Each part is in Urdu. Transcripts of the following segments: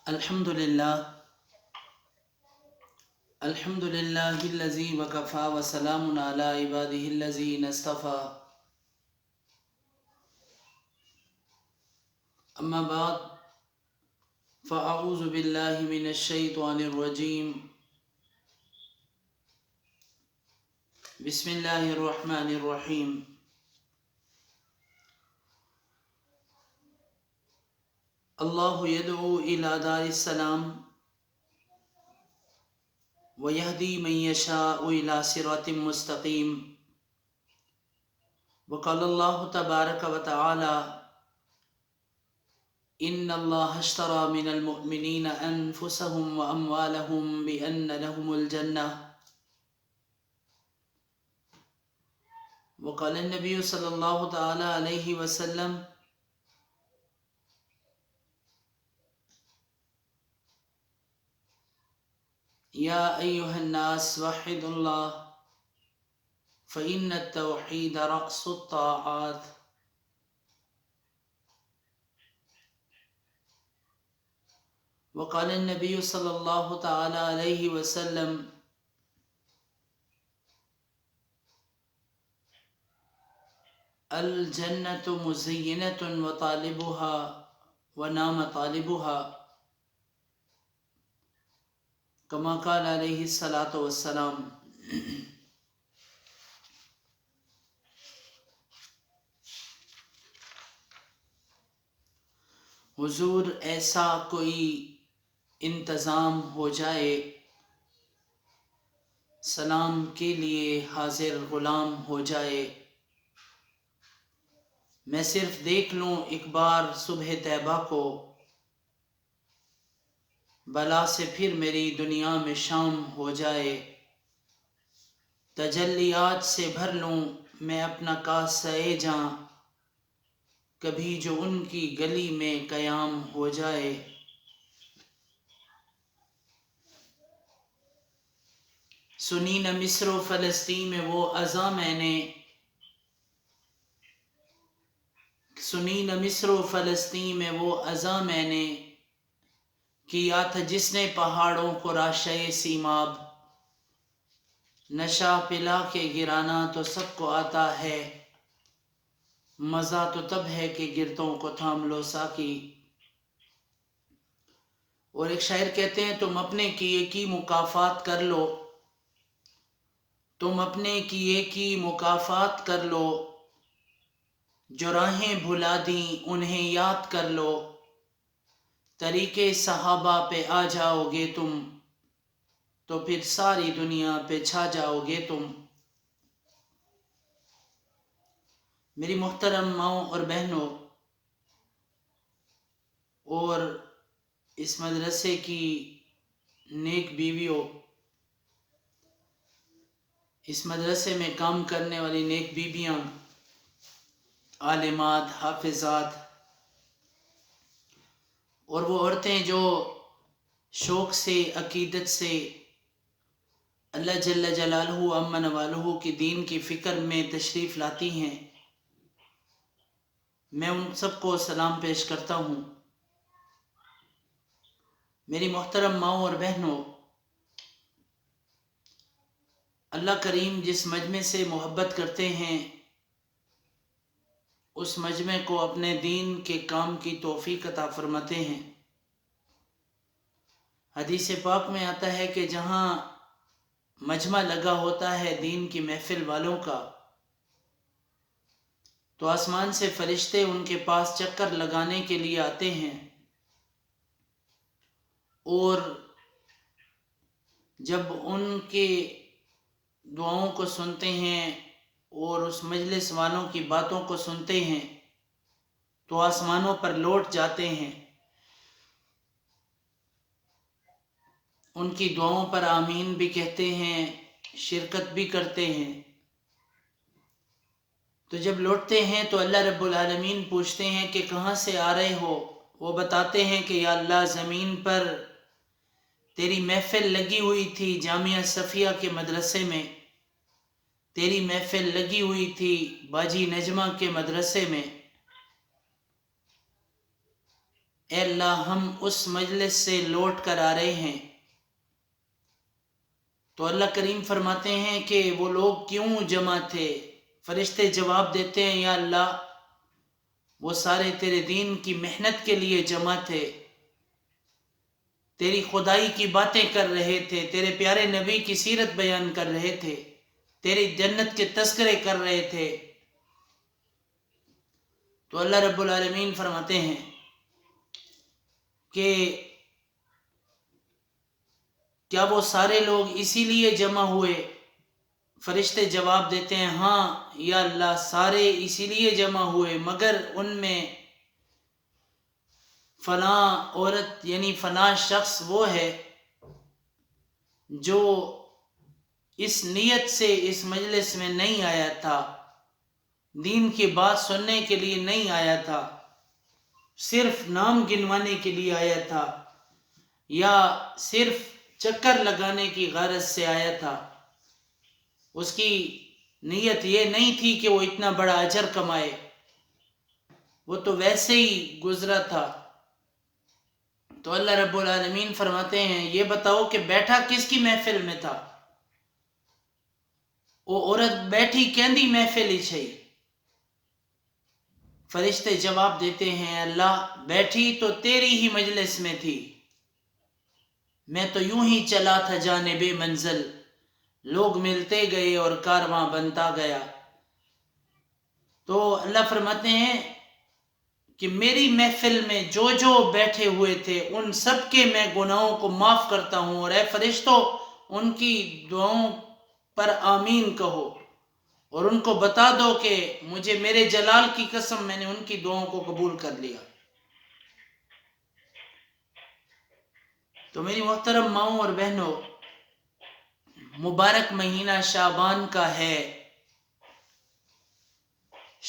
الحمد لله الذي وكفى وسلام على عباده الذين اصطفى أما بعد فأعوذ بالله من الشيطان الرجيم بسم الله الرحمن الرحيم الله يدعو إلى دار السلام ويهدي من يشاء إلى صراط مستقيم وقال الله تبارك وتعالى إن الله اشترى من المؤمنين أنفسهم وأموالهم بأن لهم الجنة وقال النبي صلى الله تعالى عليه وسلم يا أيها الناس وحدوا الله فإن التوحيد رأس الطاعات وقال النبي صلى الله تعالى عليه وسلم الجنة مزينة وطالبها ونام طالبها كما قال علیہ الصلاۃ والسلام۔ حضور ایسا کوئی انتظام ہو جائے، سلام کے لیے حاضر غلام ہو جائے، میں صرف دیکھ لوں ایک بار صبح طیبہ کو، بلا سے پھر میری دنیا میں شام ہو جائے، تجلیات سے بھر لوں میں اپنا کاسہ جاں، کبھی جو ان کی گلی میں قیام ہو جائے۔ سنی نہ مصر و فلسطین میں وہ اذاں میں نے، سنی نہ مصر و فلسطین میں وہ اذاں میں نے، کیا تھا جس نے پہاڑوں کو راشے سیماب، نشہ پلا کے گرانا تو سب کو آتا ہے، مزہ تو تب ہے کہ گرتوں کو تھام لو ساکی۔ اور ایک شاعر کہتے ہیں تم اپنے کیے کی مکافات کر لو، تم اپنے کیے کی مکافات کر لو، جو راہیں بھلا دیں انہیں یاد کر لو، طریقے صحابہ پہ آ جاؤ گے تم تو پھر ساری دنیا پہ چھا جاؤ گے تم۔ میری محترم ماؤں اور بہنوں اور اس مدرسے کی نیک بیویوں، اس مدرسے میں کام کرنے والی نیک بیویاں، عالمات، حافظات، اور وہ عورتیں جو شوق سے، عقیدت سے اللہ جل جلالہ عم نوالہ کی دین کی فکر میں تشریف لاتی ہیں، میں ان سب کو سلام پیش کرتا ہوں۔ میری محترم ماؤں اور بہنوں، اللہ کریم جس مجمع سے محبت کرتے ہیں اس مجمع کو اپنے دین کے کام کی توفیق عطا فرماتے ہیں۔ حدیث پاک میں آتا ہے کہ جہاں مجمع لگا ہوتا ہے دین کی محفل والوں کا، تو آسمان سے فرشتے ان کے پاس چکر لگانے کے لیے آتے ہیں، اور جب ان کے دعاؤں کو سنتے ہیں اور اس مجلس والوں کی باتوں کو سنتے ہیں تو آسمانوں پر لوٹ جاتے ہیں، ان کی دعاؤں پر آمین بھی کہتے ہیں، شرکت بھی کرتے ہیں۔ تو جب لوٹتے ہیں تو اللہ رب العالمین پوچھتے ہیں کہ کہاں سے آ رہے ہو؟ وہ بتاتے ہیں کہ یا اللہ زمین پر تیری محفل لگی ہوئی تھی، جامعہ صفیہ کے مدرسے میں تیری محفل لگی ہوئی تھی، باجی نجمہ کے مدرسے میں، اے اللہ ہم اس مجلس سے لوٹ کر آ رہے ہیں، تو اللہ کریم فرماتے ہیں کہ وہ لوگ کیوں جمع تھے؟ فرشتے جواب دیتے ہیں یا اللہ وہ سارے تیرے دین کی محنت کے لیے جمع تھے، تیری خدائی کی باتیں کر رہے تھے، تیرے پیارے نبی کی سیرت بیان کر رہے تھے، تیری جنت کے تذکرے کر رہے تھے۔ تو اللہ رب العالمین فرماتے ہیں کہ کیا وہ سارے لوگ اسی لیے جمع ہوئے؟ فرشتے جواب دیتے ہیں ہاں یا اللہ سارے اسی لیے جمع ہوئے، مگر ان میں فلاں عورت یعنی فلاں شخص وہ ہے جو اس نیت سے اس مجلس میں نہیں آیا تھا، دین کی بات سننے کے لیے نہیں آیا تھا، صرف نام گنوانے کے لیے آیا تھا، یا صرف چکر لگانے کی غرض سے آیا تھا۔ اس کی نیت یہ نہیں تھی کہ وہ اتنا بڑا اجر کمائے، وہ تو ویسے ہی گزرا تھا۔ تو اللہ رب العالمین فرماتے ہیں یہ بتاؤ کہ بیٹھا کس کی محفل میں تھا؟ وہ عورت بیٹھی کیندی محفل ہی چھئی؟ فرشتے جواب دیتے ہیں اللہ بیٹھی تو تیری ہی مجلس میں تھی، میں تو یوں ہی چلا تھا جانب منزل، لوگ ملتے گئے اور کارواں بنتا گیا۔ تو اللہ فرماتے ہیں کہ میری محفل میں جو جو بیٹھے ہوئے تھے ان سب کے میں گناہوں کو معاف کرتا ہوں، اور اے فرشتوں ان کی دعاؤں پر آمین کہو، اور ان کو بتا دو کہ مجھے میرے جلال کی قسم میں نے ان کی دعاؤں کو قبول کر لیا۔ تو میری محترم ماؤں اور بہنوں، مبارک مہینہ شعبان کا ہے۔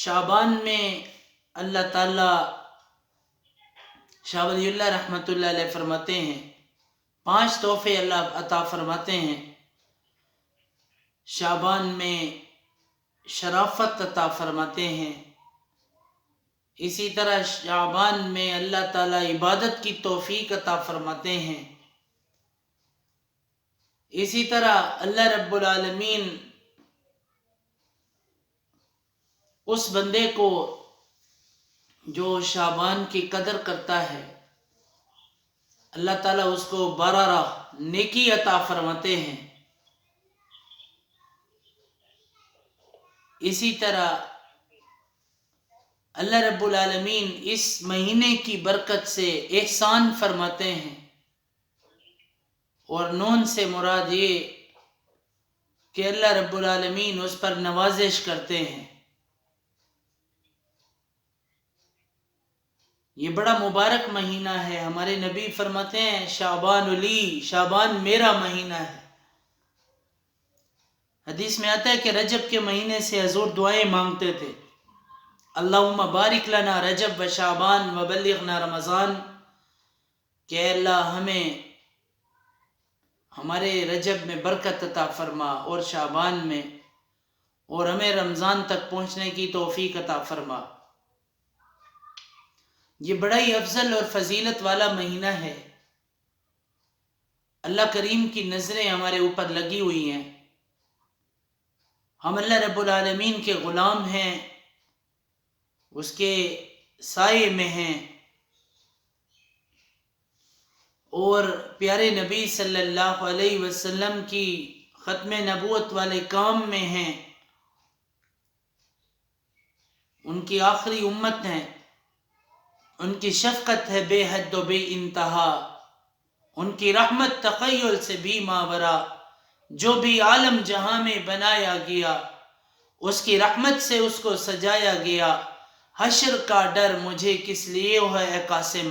شعبان میں اللہ تعالیٰ شاہ ولی اللہ رحمۃ اللہ علیہ فرماتے ہیں 5 تحفے اللہ عطا فرماتے ہیں۔ شعبان میں شرافت عطا فرماتے ہیں، اسی طرح شعبان میں اللہ تعالیٰ عبادت کی توفیق عطا فرماتے ہیں، اسی طرح اللہ رب العالمین اس بندے کو جو شعبان کی قدر کرتا ہے اللہ تعالیٰ اس کو 12 راہ نیکی عطا فرماتے ہیں۔ اسی طرح اللہ رب العالمین اس مہینے کی برکت سے احسان فرماتے ہیں، اور نون سے مراد یہ کہ اللہ رب العالمین اس پر نوازش کرتے ہیں۔ یہ بڑا مبارک مہینہ ہے، ہمارے نبی فرماتے ہیں شعبان علی، شعبان میرا مہینہ ہے۔ حدیث میں آتا ہے کہ رجب کے مہینے سے حضور دعائیں مانگتے تھے، اللہم بارک لنا رجب و شعبان و بلغنا رمضان، کہ اے اللہ ہمیں ہمارے رجب میں برکت عطا فرما اور شعبان میں، اور ہمیں رمضان تک پہنچنے کی توفیق عطا فرما۔ یہ بڑا ہی افضل اور فضیلت والا مہینہ ہے، اللہ کریم کی نظریں ہمارے اوپر لگی ہوئی ہیں، ہم اللہ رب العالمین کے غلام ہیں، اس کے سائے میں ہیں، اور پیارے نبی صلی اللہ علیہ وسلم کی ختم نبوت والے کام میں ہیں، ان کی آخری امت ہیں، ان کی شفقت ہے بے حد و بے انتہا، ان کی رحمت تخیل سے بھی ماورا، جو بھی عالم جہاں میں بنایا گیا اس کی رحمت سے اس کو سجایا گیا، حشر کا ڈر مجھے کس لیے ہے اے قاسم،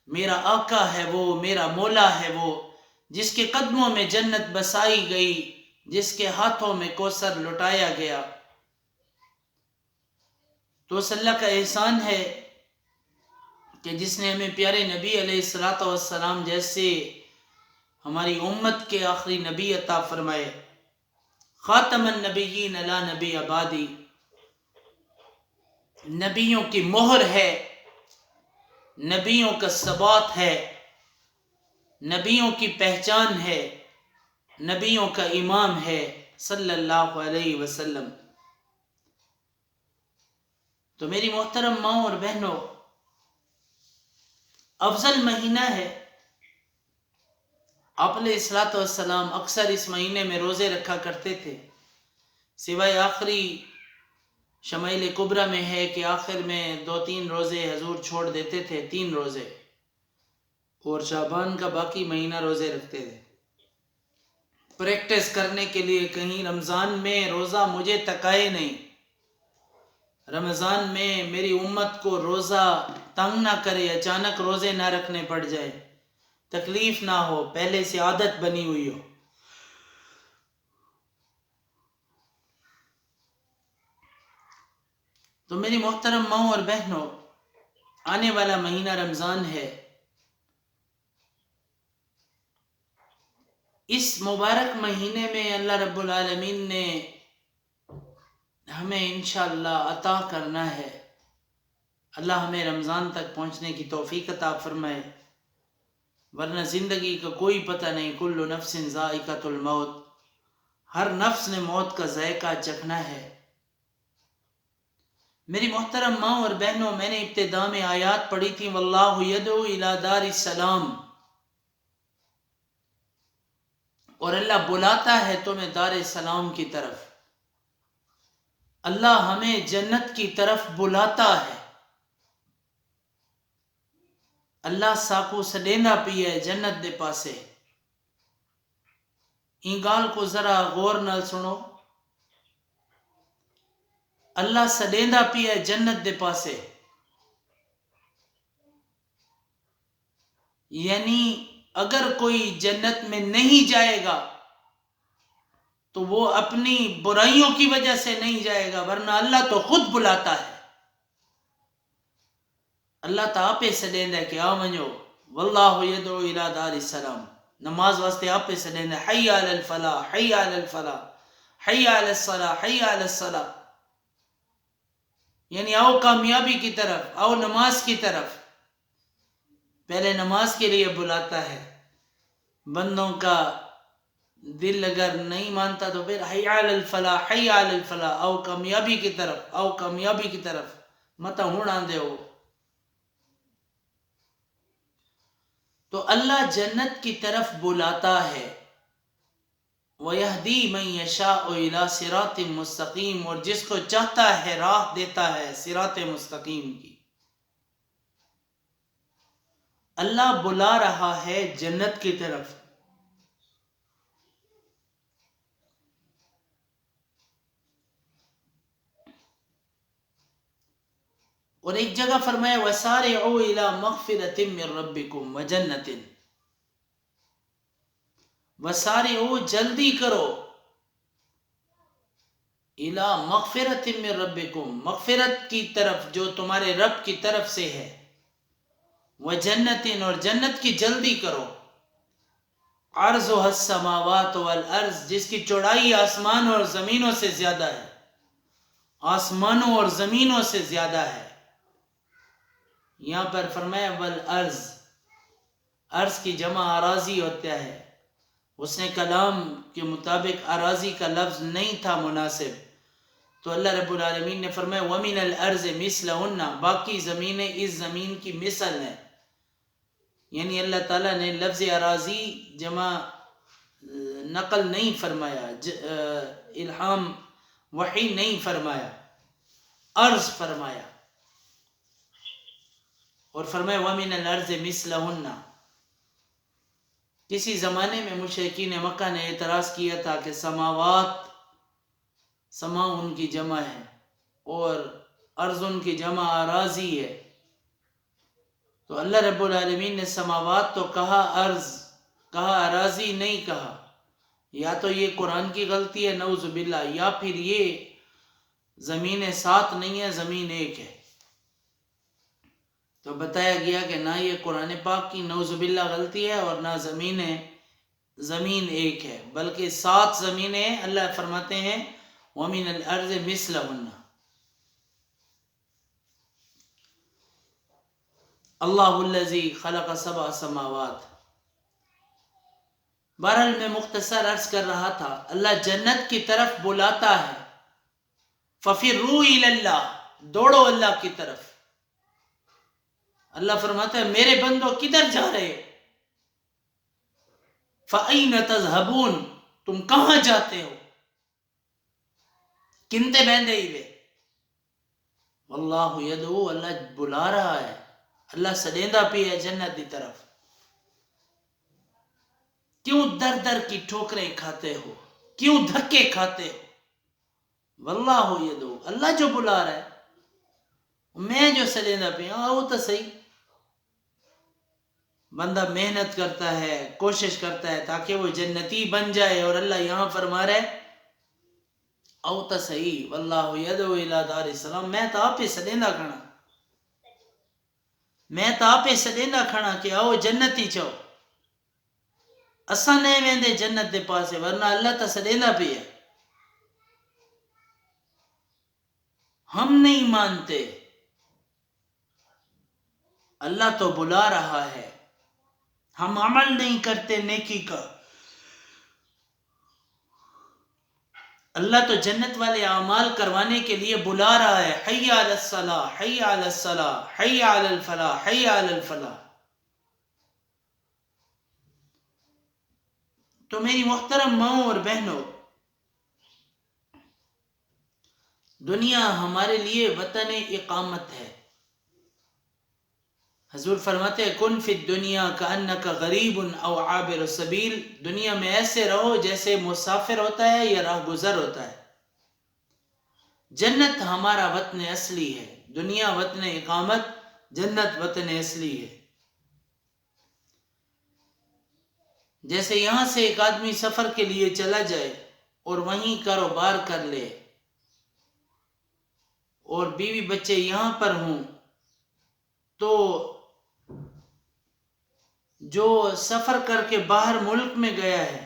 میرا آقا ہے وہ، میرا مولا ہے وہ، جس کے قدموں میں جنت بسائی گئی، جس کے ہاتھوں میں کوثر لٹایا گیا۔ تو اس اللہ کا احسان ہے کہ جس نے ہمیں پیارے نبی علیہ السلام جیسے ہماری امت کے آخری نبی عطا فرمائے، خاتم النبیین لا نبی آبادی، نبیوں کی مہر ہے، نبیوں کا ثبات ہے، نبیوں کی پہچان ہے، نبیوں کا امام ہے صلی اللہ علیہ وسلم۔ تو میری محترم ماؤں اور بہنوں، افضل مہینہ ہے۔ آپ علیہ الصلوۃ والسلام اکثر اس مہینے میں روزے رکھا کرتے تھے، سوائے آخری شمائل کبریٰ میں ہے کہ آخر میں 2-3 روزے حضور چھوڑ دیتے تھے، 3 روزے، اور شعبان کا باقی مہینہ روزے رکھتے تھے۔ پریکٹس کرنے کے لیے کہیں رمضان میں روزہ مجھے تکائے نہیں، رمضان میں میری امت کو روزہ تنگ نہ کرے، اچانک روزے نہ رکھنے پڑ جائے، تکلیف نہ ہو، پہلے سے عادت بنی ہوئی ہو۔ تو میری محترم ماؤں اور بہنوں، آنے والا مہینہ رمضان ہے۔ اس مبارک مہینے میں اللہ رب العالمین نے ہمیں انشاءاللہ عطا کرنا ہے، اللہ ہمیں رمضان تک پہنچنے کی توفیق عطا فرمائے، ورنہ زندگی کا کوئی پتہ نہیں۔ کل نفس ذائقۃ الموت، ہر نفس نے موت کا ذائقہ چکھنا ہے۔ میری محترم ماں اور بہنوں، میں نے ابتدا میں آیات پڑھی تھی، واللہ یدعو الی دار السلام، اور اللہ بلاتا ہے تمہیں دار السلام کی طرف۔ اللہ ہمیں جنت کی طرف بلاتا ہے۔ اللہ ساکو سڈیندا پی ہے جنت دے پاسے۔ این گال کو ذرا غور نال سنو، اللہ سڈیندا پی ہے جنت دے پاسے، یعنی اگر کوئی جنت میں نہیں جائے گا تو وہ اپنی برائیوں کی وجہ سے نہیں جائے گا، ورنہ اللہ تو خود بلاتا ہے۔ اللہ تا آپے سڈیندا ہے کہ آ ونجو، واللہ یدعو الی دار السلام، نماز واسطے آپے سڈیندا ہے، حی علی الفلاح، حی علی الفلاح، حی علی الصلاح، حی علی الصلاح، یعنی آؤ کامیابی کی طرف، آؤ نماز کی طرف۔ پہلے نماز کے لیے بلاتا ہے، بندوں کا دل اگر نہیں مانتا تو پھر حی علی الفلاح، حی علی الفلاح، آؤ کامیابی کی طرف، آؤ کامیابی کی طرف، متا ہون آندے ہو۔ تو اللہ جنت کی طرف بلاتا ہے، وَيَهْدِي مَن يَشَاءُ إِلَى صِرَاطٍ مُسْتَقِيمٍ، اور جس کو چاہتا ہے راہ دیتا ہے صراط مستقیم کی۔ اللہ بلا رہا ہے جنت کی طرف۔ اور ایک جگہ فرمایا وَسَارِعُوا إِلَى مَغْفِرَةٍ مِّن رَبِّكُمْ وَجَنَّةٍ، وَسَارِعُوا جلدی کرو، إِلَى مَغْفِرَةٍ مِّن رَبِّكُمْ مغفرت کی طرف جو تمہارے رب کی طرف سے ہے، وَجَنَّةٍ اور جنت کی جلدی کرو، عرضها السماوات والارض جس کی چوڑائی آسمان اور زمینوں سے زیادہ ہے، آسمانوں اور زمینوں سے زیادہ ہے۔ یہاں پر فرمایا والارض، ارض کی جمع اراضی ہوتا ہے، اس نے کلام کے مطابق اراضی کا لفظ نہیں تھا مناسب، تو اللہ رب العالمین نے فرمایا وَمِنَ الْأَرْضِ مِثْلَهُنَّ، باقی زمینیں اس زمین کی مثل ہیں، یعنی اللہ تعالیٰ نے لفظ اراضی جمع نقل نہیں فرمایا، الہام وحی نہیں فرمایا، ارض فرمایا، اور فرمایا وَمِنَ الْأَرْضِ مِثْلَهُنَّ۔ کسی زمانے میں مشرکین مکہ نے اعتراض کیا تھا کہ سماوات، سما ان کی جمع ہے اور ارض ان کی جمع اراضی ہے، تو اللہ رب العالمین نے سماوات تو کہا، ارض کہا، اراضی نہیں کہا۔ یا تو یہ قرآن کی غلطی ہے نعوذ باللہ، یا پھر یہ زمین سات نہیں ہے، زمین ایک ہے۔ تو بتایا گیا کہ نہ یہ قرآن پاک کی نعوذ باللہ غلطی ہے اور نہ زمین ایک ہے، بلکہ 7 زمینیں اللہ فرماتے ہیں وَمِنَ الْأَرْضِ مِثْلَهُنَّ۔ اللہ الذی خلق سبع سماوات. بہرحال میں مختصر عرض کر رہا تھا، اللہ جنت کی طرف بلاتا ہے. ففروا الی اللہ، دوڑو اللہ کی طرف. اللہ فرماتا ہے میرے بندو کدھر جا رہے ہو؟ فَأَيْنَ تَذْهَبُونَ، تم کہاں جاتے ہو؟ کنتے بہندے ہی وے. واللہ یدعو، اللہ بلا رہا ہے، اللہ سدیندہ پی ہے جنت کی طرف. کیوں در در کی ٹھوکریں کھاتے ہو؟ کیوں دھکے کھاتے ہو؟ واللہ یدعو، اللہ جو بلا رہا ہے، میں جو سدیندہ پی ہوں، وہ تو صحیح. بندہ محنت کرتا ہے، کوشش کرتا ہے تاکہ وہ جنتی بن جائے، اور اللہ یہاں فرما رہا ہے او تا صحیح واللہ یدعو الی دار السلام. میں تو آپ سدیندہ کھڑا، میں تو آپ سدیندہ کھڑا کہ آؤ جنتی چاہو. اساں نہیں ویندے جنت دے پاسے، ورنہ اللہ تا سدیندہ پی ہے. ہم نہیں مانتے، اللہ تو بلا رہا ہے. ہم عمل نہیں کرتے نیکی کا، اللہ تو جنت والے اعمال کروانے کے لیے بلا رہا ہے. حی علی الصلاح، حی علی الصلاح، حی علی الفلاح، حی علی الفلاح. تو میری محترم ماؤں اور بہنوں، دنیا ہمارے لیے وطن اقامت ہے. حضور فرماتے ہیں کن فی الدنیا کأنک غریب او عابر السبیل. دنیا میں ایسے رہو جیسے مسافر ہوتا ہے یا راہ گزر ہوتا ہے. جنت ہمارا وطن اصلی ہے، دنیا وطن اقامت، جنت وطن اصلی ہے. جیسے یہاں سے ایک آدمی سفر کے لیے چلا جائے اور وہیں کاروبار کر لے اور بیوی بچے یہاں پر ہوں، تو جو سفر کر کے باہر ملک میں گیا ہے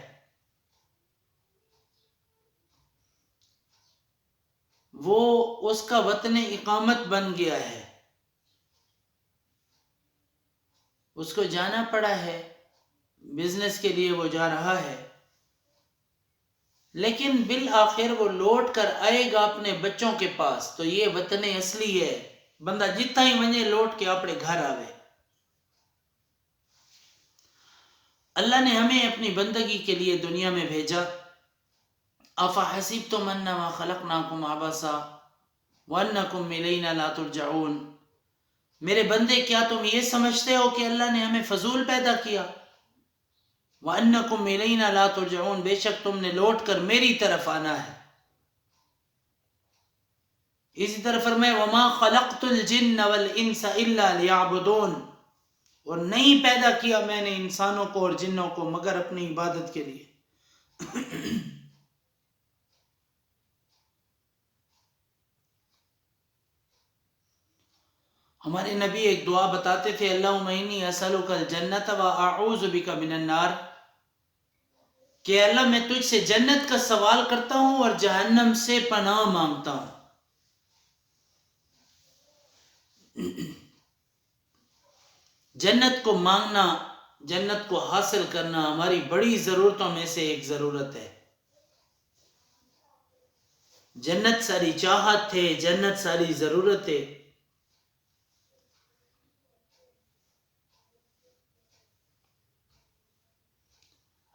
وہ اس کا وطن اقامت بن گیا ہے. اس کو جانا پڑا ہے، بزنس کے لیے وہ جا رہا ہے، لیکن بالآخر وہ لوٹ کر آئے گا اپنے بچوں کے پاس. تو یہ وطن اصلی ہے. بندہ جتنا ہی ونے لوٹ کے اپنے گھر آوے. اللہ نے ہمیں اپنی بندگی کے لیے دنیا میں بھیجا. افحسبتم انما خلقناکم عبثا وانکم الینا لا ترجعون. میرے بندے کیا تم یہ سمجھتے ہو کہ اللہ نے ہمیں فضول پیدا کیا؟ وانکم الینا لا ترجعون، بے شک تم نے لوٹ کر میری طرف آنا ہے. اسی طرح فرمائے وما خلقت الجن والانس الا لیعبدون، اور نہیں پیدا کیا میں نے انسانوں کو اور جنوں کو مگر اپنی عبادت کے لیے. ہمارے نبی ایک دعا بتاتے تھے، اللہم انی اسألک الجنت واعوذ بک من النار، کہ اللہ میں تجھ سے جنت کا سوال کرتا ہوں اور جہنم سے پناہ مانگتا ہوں. جنت کو مانگنا، جنت کو حاصل کرنا ہماری بڑی ضرورتوں میں سے ایک ضرورت ہے. جنت ساری چاہت ہے، جنت ساری ضرورت ہے.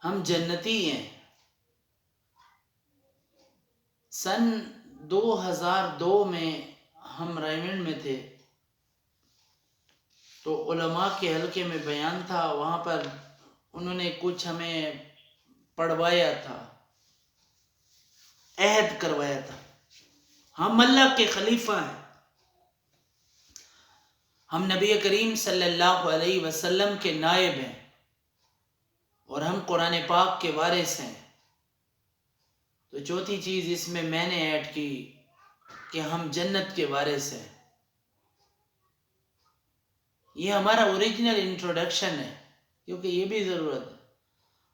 ہم جنتی ہیں. سن 2002 میں ہم رائمنڈ میں تھے، تو علماء کے حلقے میں بیان تھا، وہاں پر انہوں نے کچھ ہمیں پڑھوایا تھا، عہد کروایا تھا. ہم اللہ کے خلیفہ ہیں، ہم نبی کریم صلی اللہ علیہ وسلم کے نائب ہیں، اور ہم قرآن پاک کے وارث ہیں. تو چوتھی چیز اس میں نے ایڈ کی کہ ہم جنت کے وارث ہیں. یہ ہمارا اوریجنل انٹروڈکشن ہے، کیونکہ یہ بھی ضرورت ہے.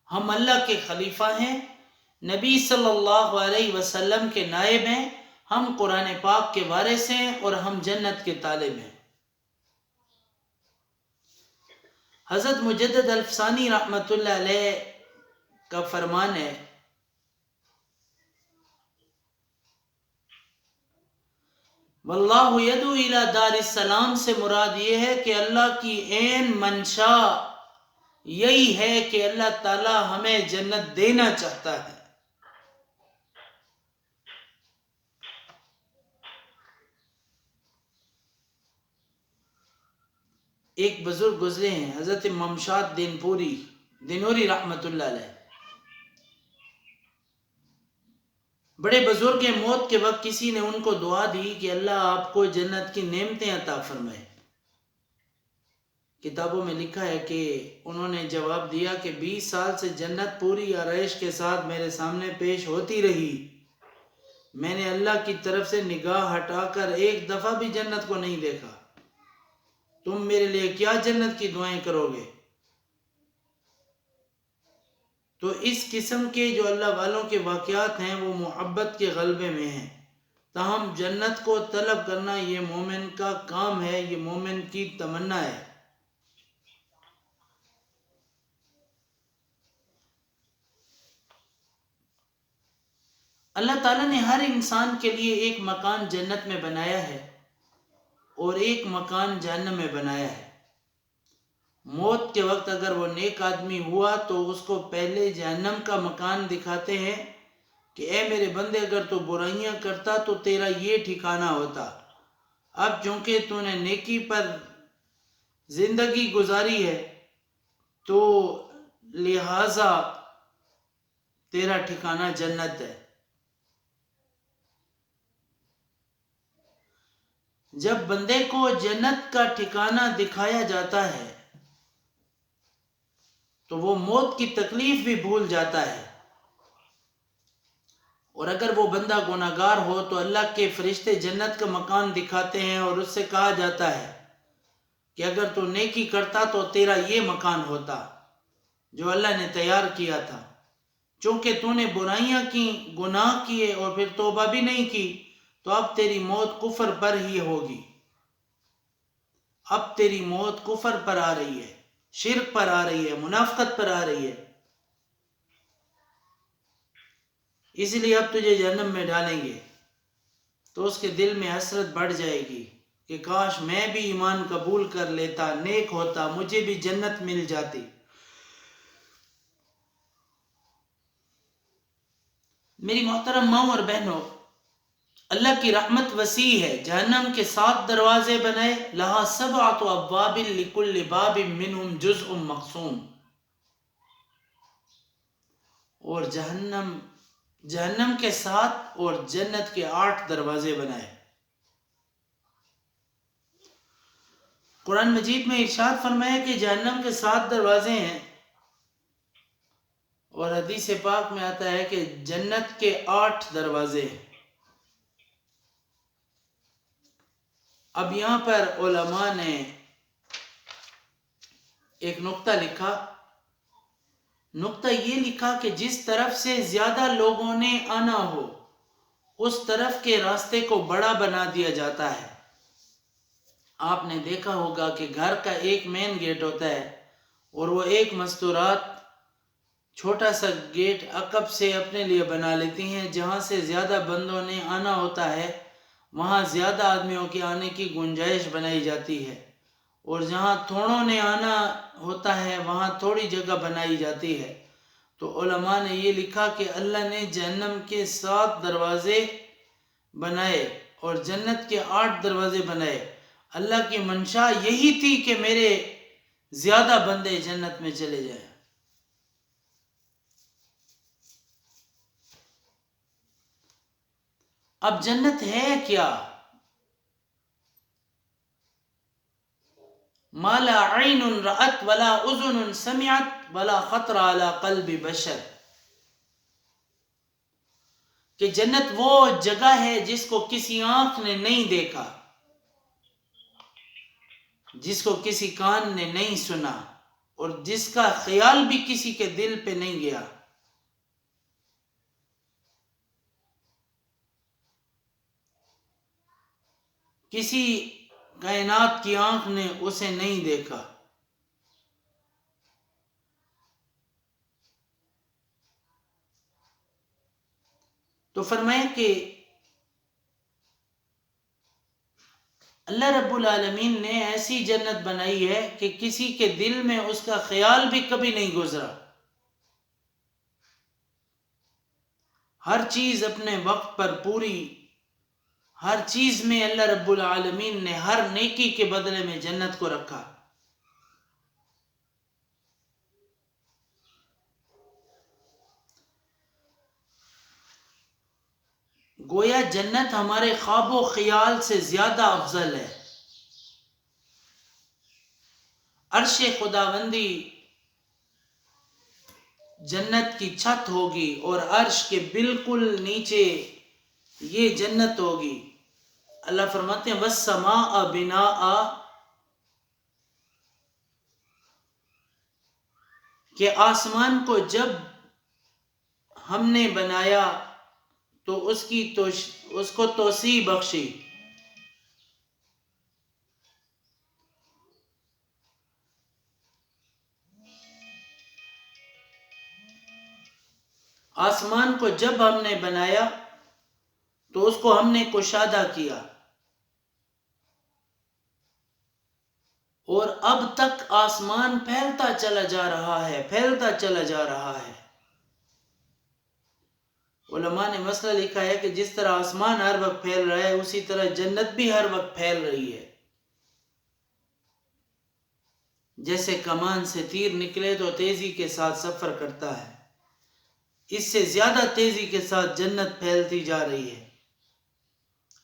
ہم اللہ کے خلیفہ ہیں، نبی صلی اللہ علیہ وسلم کے نائب ہیں، ہم قرآن پاک کے وارث ہیں، اور ہم جنت کے طالب ہیں. حضرت مجدد الفسانی رحمۃ اللہ علیہ کا فرمان ہے، واللہ یدعو الی دار السلام سے مراد یہ ہے کہ اللہ کی عین منشا یہی ہے کہ اللہ تعالی ہمیں جنت دینا چاہتا ہے۔ ایک بزرگ گزرے ہیں حضرت ممشاد دینوری رحمۃ اللہ علیہ، بڑے بزرگ ہیں، موت کے وقت کسی نے ان کو دعا دی کہ اللہ آپ کو جنت کی نعمتیں عطا فرمائے۔ کتابوں میں لکھا ہے کہ انہوں نے جواب دیا کہ 20 سال سے جنت پوری آرائش کے ساتھ میرے سامنے پیش ہوتی رہی، میں نے اللہ کی طرف سے نگاہ ہٹا کر ایک دفعہ بھی جنت کو نہیں دیکھا، تم میرے لیے کیا جنت کی دعائیں کرو گے؟ تو اس قسم کے جو اللہ والوں کے واقعات ہیں وہ محبت کے غلبے میں ہیں، تاہم جنت کو طلب کرنا یہ مومن کا کام ہے، یہ مومن کی تمنا ہے۔ اللہ تعالیٰ نے ہر انسان کے لیے ایک مکان جنت میں بنایا ہے اور ایک مکان جہنم میں بنایا ہے۔ موت کے وقت اگر وہ نیک آدمی ہوا تو اس کو پہلے جہنم کا مکان دکھاتے ہیں کہ اے میرے بندے، اگر تو برائیاں کرتا تو تیرا یہ ٹھکانہ ہوتا، اب چونکہ تو نے نیکی پر زندگی گزاری ہے تو لہٰذا تیرا ٹھکانہ جنت ہے۔ جب بندے کو جنت کا ٹھکانہ دکھایا جاتا ہے تو وہ موت کی تکلیف بھی بھول جاتا ہے، اور اگر وہ بندہ گناہگار ہو تو اللہ کے فرشتے جنت کا مکان دکھاتے ہیں اور اس سے کہا جاتا ہے کہ اگر تو نیکی کرتا تو تیرا یہ مکان ہوتا جو اللہ نے تیار کیا تھا، چونکہ تو نے برائیاں کی، گناہ کیے اور پھر توبہ بھی نہیں کی، تو اب تیری موت کفر پر ہی ہوگی، اب تیری موت کفر پر آ رہی ہے، شرک پر آ رہی ہے، منافقت پر آ رہی ہے، اس لیے اب تجھے جہنم میں ڈالیں گے۔ تو اس کے دل میں حسرت بڑھ جائے گی کہ کاش میں بھی ایمان قبول کر لیتا، نیک ہوتا، مجھے بھی جنت مل جاتی۔ میری محترم ماں اور بہنوں، اللہ کی رحمت وسیع ہے، جہنم کے 7 دروازے بنائے، لہا 7 ابواب لکل باب منہم جزء مقسوم، اور جہنم کے 7 اور جنت کے 8 دروازے بنائے۔ قرآن مجید میں ارشاد فرمایا کہ جہنم کے 7 دروازے ہیں، اور حدیث پاک میں آتا ہے کہ جنت کے 8 دروازے ہیں۔ اب یہاں پر علماء نے ایک نقطہ لکھا، نقطہ یہ لکھا کہ جس طرف سے زیادہ لوگوں نے آنا ہو اس طرف کے راستے کو بڑا بنا دیا جاتا ہے۔ آپ نے دیکھا ہوگا کہ گھر کا ایک مین گیٹ ہوتا ہے اور وہ ایک مستورات چھوٹا سا گیٹ عقب سے اپنے لیے بنا لیتی ہیں، جہاں سے زیادہ بندوں نے آنا ہوتا ہے وہاں زیادہ آدمیوں کے آنے کی گنجائش بنائی جاتی ہے، اور جہاں تھوڑوں نے آنا ہوتا ہے وہاں تھوڑی جگہ بنائی جاتی ہے۔ تو علماء نے یہ لکھا کہ اللہ نے جہنم کے 7 دروازے بنائے اور جنت کے 8 دروازے بنائے، اللہ کی منشا یہی تھی کہ میرے زیادہ بندے جنت میں چلے جائیں۔ اب جنت ہے کیا؟ ما لا عین رأت ولا اذن سمعت ولا خطر علی قلب بشر، کہ جنت وہ جگہ ہے جس کو کسی آنکھ نے نہیں دیکھا، جس کو کسی کان نے نہیں سنا، اور جس کا خیال بھی کسی کے دل پہ نہیں گیا۔ کسی کائنات کی آنکھ نے اسے نہیں دیکھا۔ تو فرمایا کہ اللہ رب العالمین نے ایسی جنت بنائی ہے کہ کسی کے دل میں اس کا خیال بھی کبھی نہیں گزرا. ہر چیز اپنے وقت پر پوری، ہر چیز میں اللہ رب العالمین نے ہر نیکی کے بدلے میں جنت کو رکھا. گویا جنت ہمارے خواب و خیال سے زیادہ افضل ہے. عرش خداوندی جنت کی چھت ہوگی اور عرش کے بالکل نیچے یہ جنت ہوگی. اللہ فرماتے ہیں وَالسَّمَاءَ بِنَاءً، کہ آسمان کو جب ہم نے بنایا تو اس کو توسیع بخشی. آسمان کو جب ہم نے بنایا تو اس کو ہم نے کشادہ کیا، اور اب تک آسمان پھیلتا چلا جا رہا ہے، پھیلتا چلا جا رہا ہے. علماء نے مسئلہ لکھا ہے کہ جس طرح آسمان ہر وقت پھیل رہا ہے اسی طرح جنت بھی ہر وقت پھیل رہی ہے. جیسے کمان سے تیر نکلے تو تیزی کے ساتھ سفر کرتا ہے، اس سے زیادہ تیزی کے ساتھ جنت پھیلتی جا رہی ہے،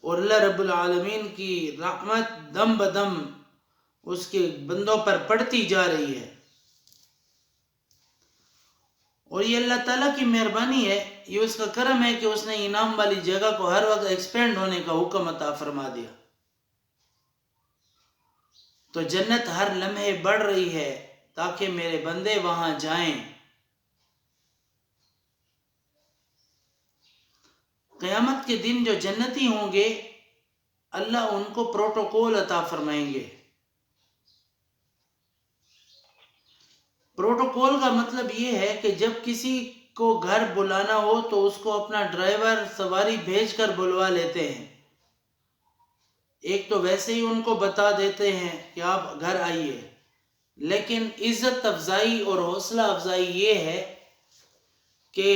اور اللہ رب العالمین کی رحمت دم بدم اس کے بندوں پر پڑتی جا رہی ہے. اور یہ اللہ تعالیٰ کی مہربانی ہے، یہ اس کا کرم ہے کہ اس نے انعام والی جگہ کو ہر وقت ایکسپینڈ ہونے کا حکم عطا فرما دیا. تو جنت ہر لمحے بڑھ رہی ہے تاکہ میرے بندے وہاں جائیں. قیامت کے دن جو جنتی ہوں گے اللہ ان کو پروٹوکول عطا فرمائیں گے. پروٹوکول کا مطلب یہ ہے کہ جب کسی کو گھر بلانا ہو تو اس کو اپنا ڈرائیور سواری بھیج کر بلوا لیتے ہیں. ایک تو ویسے ہی ان کو بتا دیتے ہیں کہ آپ گھر آئیے، لیکن عزت افزائی اور حوصلہ افزائی یہ ہے کہ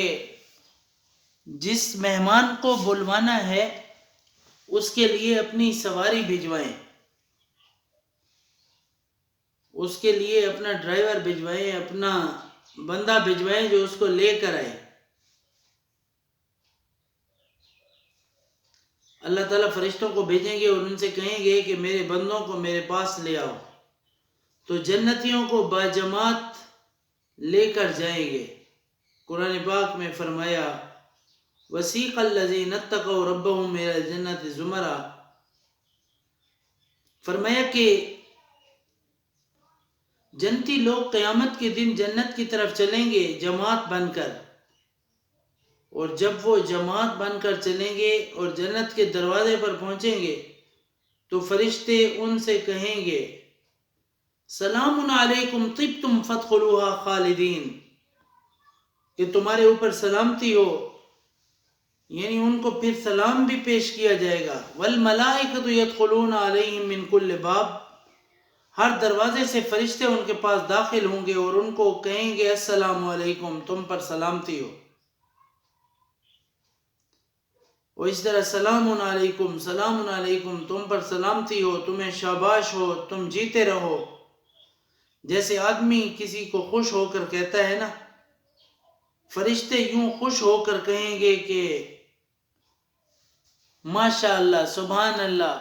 جس مہمان کو بلوانا ہے اس کے لیے اپنی سواری بھجوائیں، اس کے لیے اپنا ڈرائیور بھجوائیں، اپنا بندہ بھجوائیں جو اس کو لے کر آئے. اللہ تعالیٰ فرشتوں کو بھیجیں گے اور ان سے کہیں گے کہ میرے بندوں کو میرے پاس لے آؤ، تو جنتیوں کو باجماعت لے کر جائیں گے. قرآن پاک میں فرمایا وَسِيقَ الَّذِينَ اتَّقَوْا رَبَّهُمْ إِلَى الْجَنَّةِ زُمَرًا، فرمایا کہ جنتی لوگ قیامت کے دن جنت کی طرف چلیں گے جماعت بن کر، اور جب وہ جماعت بن کر چلیں گے اور جنت کے دروازے پر پہنچیں گے تو فرشتے ان سے کہیں گے سلام علیکم طبتم فادخلوها خالدین، کہ تمہارے اوپر سلامتی ہو، یعنی ان کو پھر سلام بھی پیش کیا جائے گا. والملائکۃ یدخلون علیہم من کل باب، ہر دروازے سے فرشتے ان کے پاس داخل ہوں گے اور ان کو کہیں گے السلام علیکم، تم پر سلامتی ہو. اور اس طرح سلام علیکم، سلام علیکم، تم پر سلامتی ہو، تمہیں شاباش ہو، تم جیتے رہو. جیسے آدمی کسی کو خوش ہو کر کہتا ہے نا، فرشتے یوں خوش ہو کر کہیں گے کہ ماشاء اللہ، سبحان اللہ،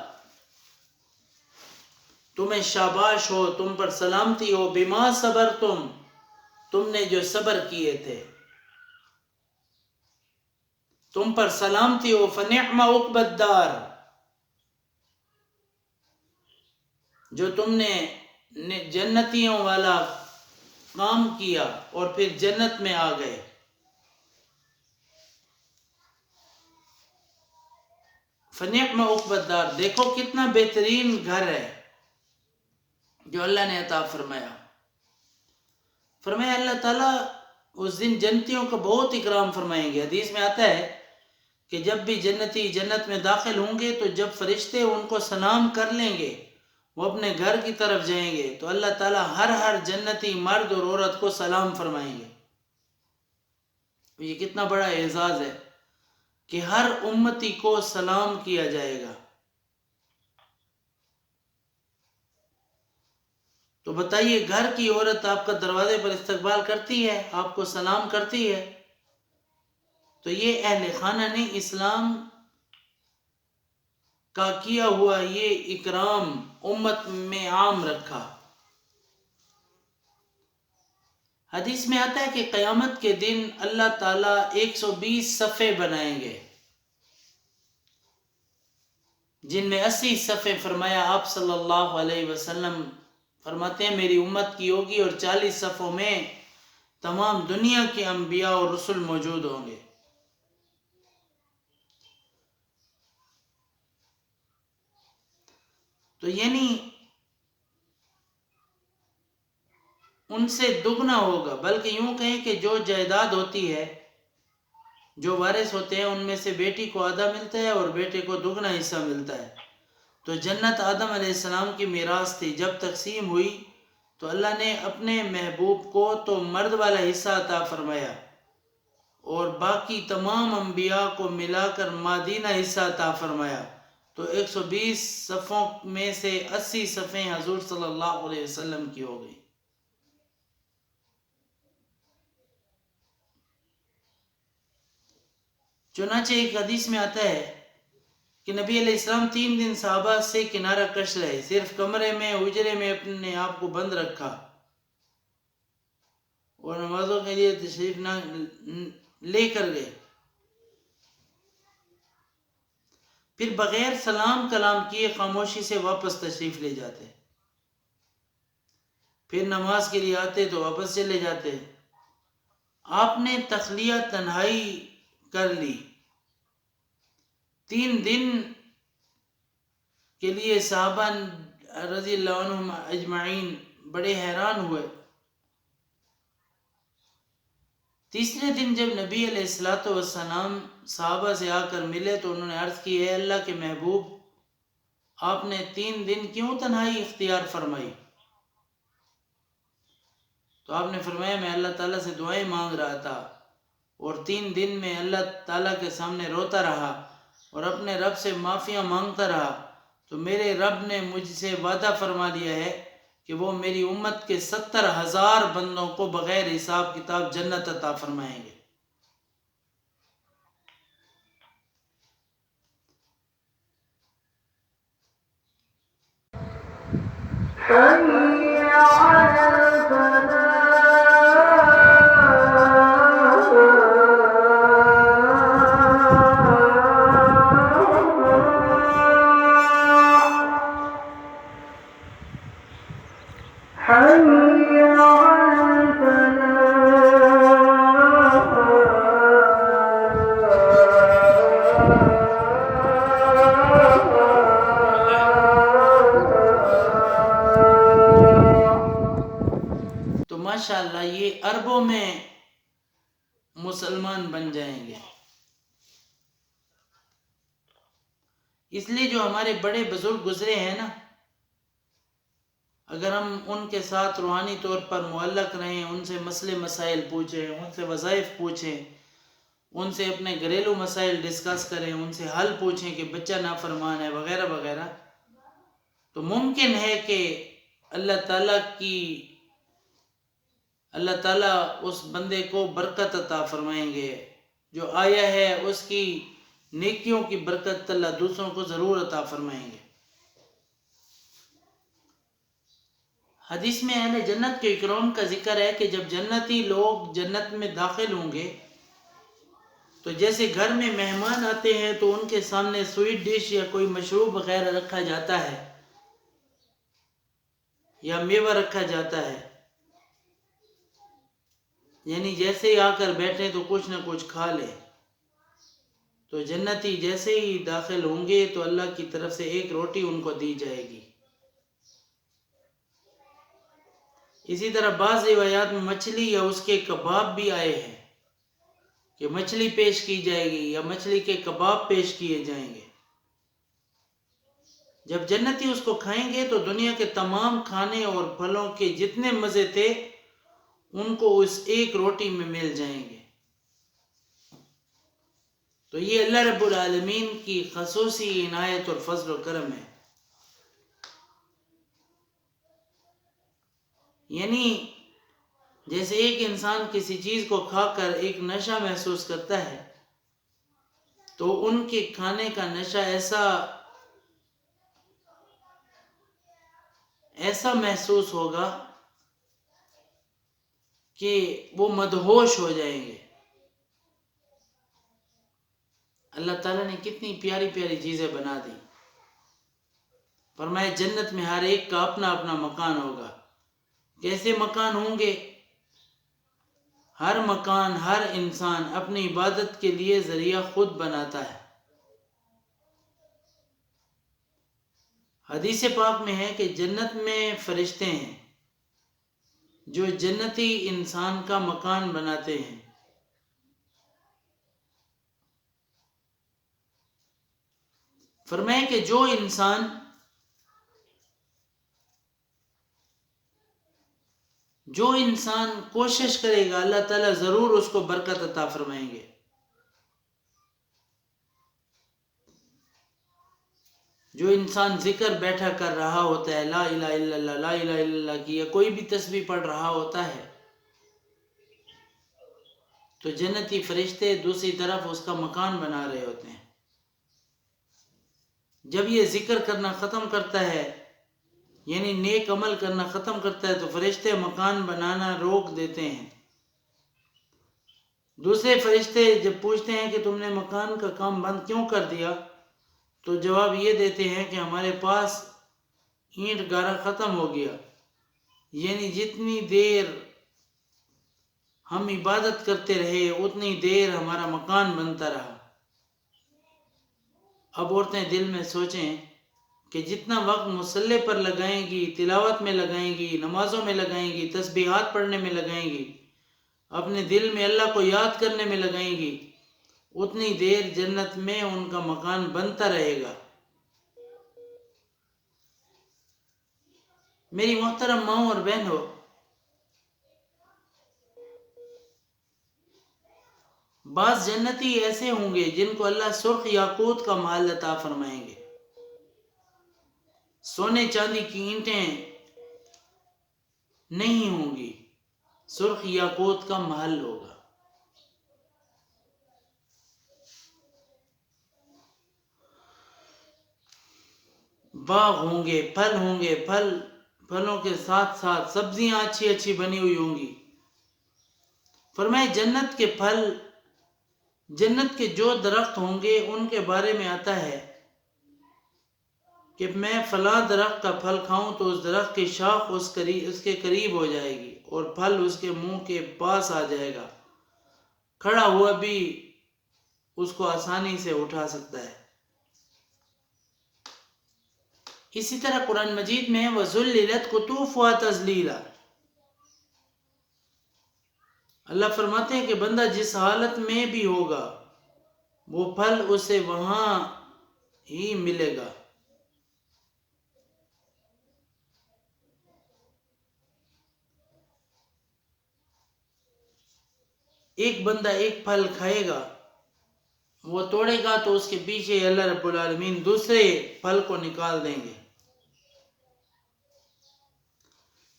تمہیں شاباش ہو، تم پر سلامتی ہو، بما صبرتم، تم نے جو صبر کیے تھے، تم پر سلامتی ہو. فنعم عقبی الدار، جو تم نے جنتیوں والا کام کیا اور پھر جنت میں آ گئے. فنعم عقبی الدار، دیکھو کتنا بہترین گھر ہے جو اللہ نے عطا فرمایا. فرمایا اللہ تعالیٰ اس دن جنتیوں کا بہت اکرام فرمائیں گے. حدیث میں آتا ہے کہ جب بھی جنتی جنت میں داخل ہوں گے تو جب فرشتے ان کو سلام کر لیں گے، وہ اپنے گھر کی طرف جائیں گے تو اللہ تعالیٰ ہر جنتی مرد اور عورت کو سلام فرمائیں گے۔ یہ کتنا بڑا اعزاز ہے کہ ہر امتی کو سلام کیا جائے گا۔ تو بتائیے، گھر کی عورت آپ کا دروازے پر استقبال کرتی ہے، آپ کو سلام کرتی ہے، تو یہ اہل خانہ نے اسلام کا کیا ہوا یہ اکرام امت میں عام رکھا۔ حدیث میں آتا ہے کہ قیامت کے دن اللہ تعالیٰ 120 صفحے بنائیں گے، جن میں 80 صفحے فرمایا آپ صلی اللہ علیہ وسلم فرماتے ہیں میری امت کی ہوگی، اور 40 صفحوں میں تمام دنیا کے انبیاء اور رسل موجود ہوں گے۔ تو یعنی ان سے دگنا ہوگا، بلکہ یوں کہیں کہ جو جائیداد ہوتی ہے، جو وارث ہوتے ہیں، ان میں سے بیٹی کو آدھا ملتا ہے اور بیٹے کو دگنا حصہ ملتا ہے۔ تو جنت آدم علیہ السلام کی میراث تھی، جب تقسیم ہوئی تو اللہ نے اپنے محبوب کو تو مرد والا حصہ عطا فرمایا اور باقی تمام انبیاء کو ملا کر مادینہ حصہ عطا فرمایا۔ تو 120 صفوں میں سے 80 صفیں حضور صلی اللہ علیہ وسلم کی ہو گئی۔ چنانچہ ایک حدیث میں آتا ہے کہ نبی علیہ السلام 3 دن صحابہ سے کنارہ کش رہے، صرف کمرے میں حجرے میں اپنے آپ کو بند رکھا اور نمازوں کے لیے تشریف نہ لے کر گئے، پھر بغیر سلام کلام کیے خاموشی سے واپس تشریف لے جاتے، پھر نماز کے لیے آتے تو واپس چلے جاتے۔ آپ نے تخلیہ تنہائی کر لی، 3 دن کے لیے صحابہ رضی اللہ عنہم اجمعین بڑے حیران ہوئے۔ تیسرے دن جب نبی علیہ السلام صحابہ سے آ کر ملے تو انہوں نے عرض کی، اے اللہ کے محبوب، آپ نے 3 دن کیوں تنہائی اختیار فرمائی؟ تو آپ نے فرمایا میں اللہ تعالیٰ سے دعائیں مانگ رہا تھا اور 3 دن میں اللہ تعالیٰ کے سامنے روتا رہا اور اپنے رب سے معافیاں مانگتا رہا، تو میرے رب نے مجھ سے وعدہ فرما لیا ہے کہ وہ میری امت کے 70,000 بندوں کو بغیر حساب کتاب جنت عطا فرمائیں گے۔ تو ماشاءاللہ یہ اربوں میں مسلمان بن جائیں گے۔ اس لیے جو ہمارے بڑے بزرگ گزرے ہیں نا، اگر ہم ان کے ساتھ روحانی طور پر معلق رہیں، ان سے مسئلے مسائل پوچھیں، ان سے وظائف پوچھیں، ان سے اپنے گھریلو مسائل ڈسکس کریں، ان سے حل پوچھیں کہ بچہ نافرمان ہے وغیرہ وغیرہ، تو ممکن ہے کہ اللہ تعالیٰ اس بندے کو برکت عطا فرمائیں گے، جو آیا ہے اس کی نیکیوں کی برکت اللہ دوسروں کو ضرور عطا فرمائیں گے۔ حدیث میں اہل جنت کے اکرام کا ذکر ہے کہ جب جنتی لوگ جنت میں داخل ہوں گے تو جیسے گھر میں مہمان آتے ہیں تو ان کے سامنے سویٹ ڈش یا کوئی مشروب وغیرہ رکھا جاتا ہے یا میوہ رکھا جاتا ہے، یعنی جیسے ہی آ کر بیٹھیں تو کچھ نہ کچھ کھا لے، تو جنتی جیسے ہی داخل ہوں گے تو اللہ کی طرف سے ایک روٹی ان کو دی جائے گی۔ اسی طرح بعض روایات میں مچھلی یا اس کے کباب بھی آئے ہیں۔ کہ مچھلی پیش کی جائے گی یا مچھلی کے کباب پیش کیے جائیں گے. جب جنتی اس کو کھائیں گے تو دنیا کے تمام کھانے اور پھلوں کے جتنے مزے تھے ان کو اس ایک روٹی میں مل جائیں گے. تو یہ اللہ رب العالمین کی خصوصی عنایت اور فضل و کرم ہے. یعنی جیسے ایک انسان کسی چیز کو کھا کر ایک نشہ محسوس کرتا ہے تو ان کے کھانے کا نشہ ایسا محسوس ہوگا کہ وہ مدہوش ہو جائیں گے. اللہ تعالیٰ نے کتنی پیاری پیاری چیزیں بنا دی. فرمایا جنت میں ہر ایک کا اپنا اپنا مکان ہوگا. کیسے مکان ہوں گے؟ ہر مکان، ہر انسان اپنی عبادت کے لیے ذریعہ خود بناتا ہے. حدیث پاک میں ہے کہ جنت میں فرشتے ہیں جو جنتی انسان کا مکان بناتے ہیں. فرمایا کہ جو انسان کوشش کرے گا اللہ تعالیٰ ضرور اس کو برکت عطا فرمائیں گے. جو انسان ذکر بیٹھا کر رہا ہوتا ہے، لا الہ الا اللہ، لا الہ الا اللہ کی، یا کوئی بھی تسبیح پڑھ رہا ہوتا ہے تو جنتی فرشتے دوسری طرف اس کا مکان بنا رہے ہوتے ہیں. جب یہ ذکر کرنا ختم کرتا ہے، یعنی نیک عمل کرنا ختم کرتا ہے، تو فرشتے مکان بنانا روک دیتے ہیں. دوسرے فرشتے جب پوچھتے ہیں کہ تم نے مکان کا کام بند کیوں کر دیا، تو جواب یہ دیتے ہیں کہ ہمارے پاس اینٹ گارا ختم ہو گیا. یعنی جتنی دیر ہم عبادت کرتے رہے اتنی دیر ہمارا مکان بنتا رہا. اب عورتیں دل میں سوچیں کہ جتنا وقت مصلی پر لگائیں گی، تلاوت میں لگائیں گی، نمازوں میں لگائیں گی، تسبیحات پڑھنے میں لگائیں گی، اپنے دل میں اللہ کو یاد کرنے میں لگائیں گی، اتنی دیر جنت میں ان کا مکان بنتا رہے گا. میری محترم ماؤں اور بہنوں، بعض جنتی ایسے ہوں گے جن کو اللہ سرخ یاقوت کا محل عطا فرمائیں گے. سونے چاندی کی اینٹیں نہیں ہوں گی، سرخ یاقوت کا محل ہوگا. باغ ہوں گے، پھل ہوں گے، پھلوں کے ساتھ ساتھ سبزیاں اچھی اچھی بنی ہوئی ہوں گی. فرمائے جنت کے پھل، جنت کے جو درخت ہوں گے ان کے بارے میں آتا ہے کہ میں فلاں درخت کا پھل کھاؤں تو اس درخت کی شاخ اس کے قریب ہو جائے گی اور پھل اس کے منہ کے پاس آ جائے گا، کھڑا ہوا بھی اس کو آسانی سے اٹھا سکتا ہے. اسی طرح قرآن مجید میں وَذُلِّلَتْ قُطُوفُهَا تَذْلِيلًا، اللہ فرماتے ہیں کہ بندہ جس حالت میں بھی ہوگا وہ پھل اسے وہاں ہی ملے گا. ایک بندہ ایک پھل کھائے گا، وہ توڑے گا تو اس کے پیچھے اللہ رب العالمین دوسرے پھل کو نکال دیں گے.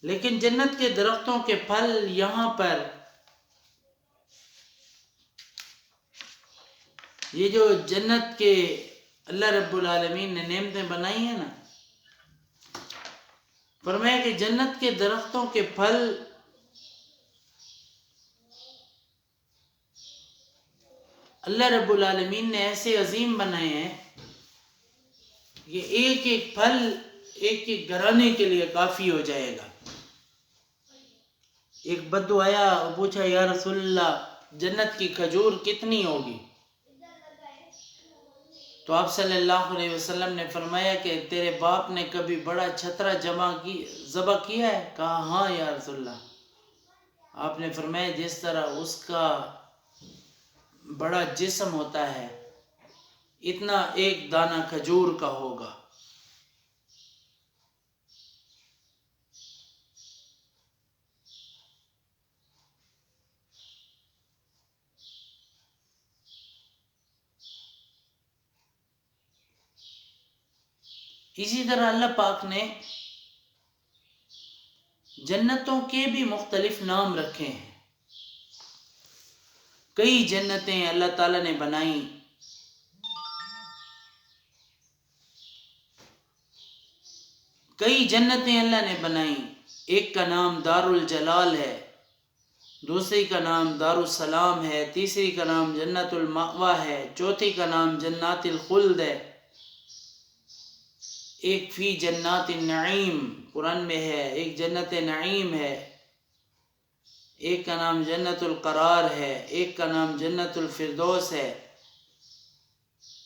لیکن جنت کے درختوں کے پھل یہاں پر، یہ جو جنت کے اللہ رب العالمین نے نعمتیں بنائی ہیں نا، فرمایا کہ جنت کے درختوں کے پھل اللہ رب العالمین نے ایسے عظیم بنائے ہیں کہ ایک ایک پھل ایک ایک گھرانے کے لیے کافی ہو جائے گا. ایک بدو آیا اور پوچھا یا رسول اللہ جنت کی کھجور کتنی ہوگی؟ تو آپ صلی اللہ علیہ وسلم نے فرمایا کہ تیرے باپ نے کبھی بڑا چھترا ذبح کیا ہے؟ کہا ہاں یا رسول اللہ. آپ نے فرمایا جس طرح اس کا بڑا جسم ہوتا ہے اتنا ایک دانہ کھجور کا ہوگا۔ اسی طرح اللہ پاک نے جنتوں کے بھی مختلف نام رکھے ہیں۔ کئی جنتیں اللہ تعالیٰ نے بنائیں، کئی جنتیں اللہ نے بنائیں۔ ایک کا نام دار الجلال ہے، دوسری کا نام دار السلام ہے، تیسری کا نام جنت المأوی ہے، چوتھی کا نام جنات الخلد ہے، ایک فی جنات النعیم قرآن میں ہے، ایک جنت نعیم ہے، ایک کا نام جنت القرار ہے، ایک کا نام جنت الفردوس ہے۔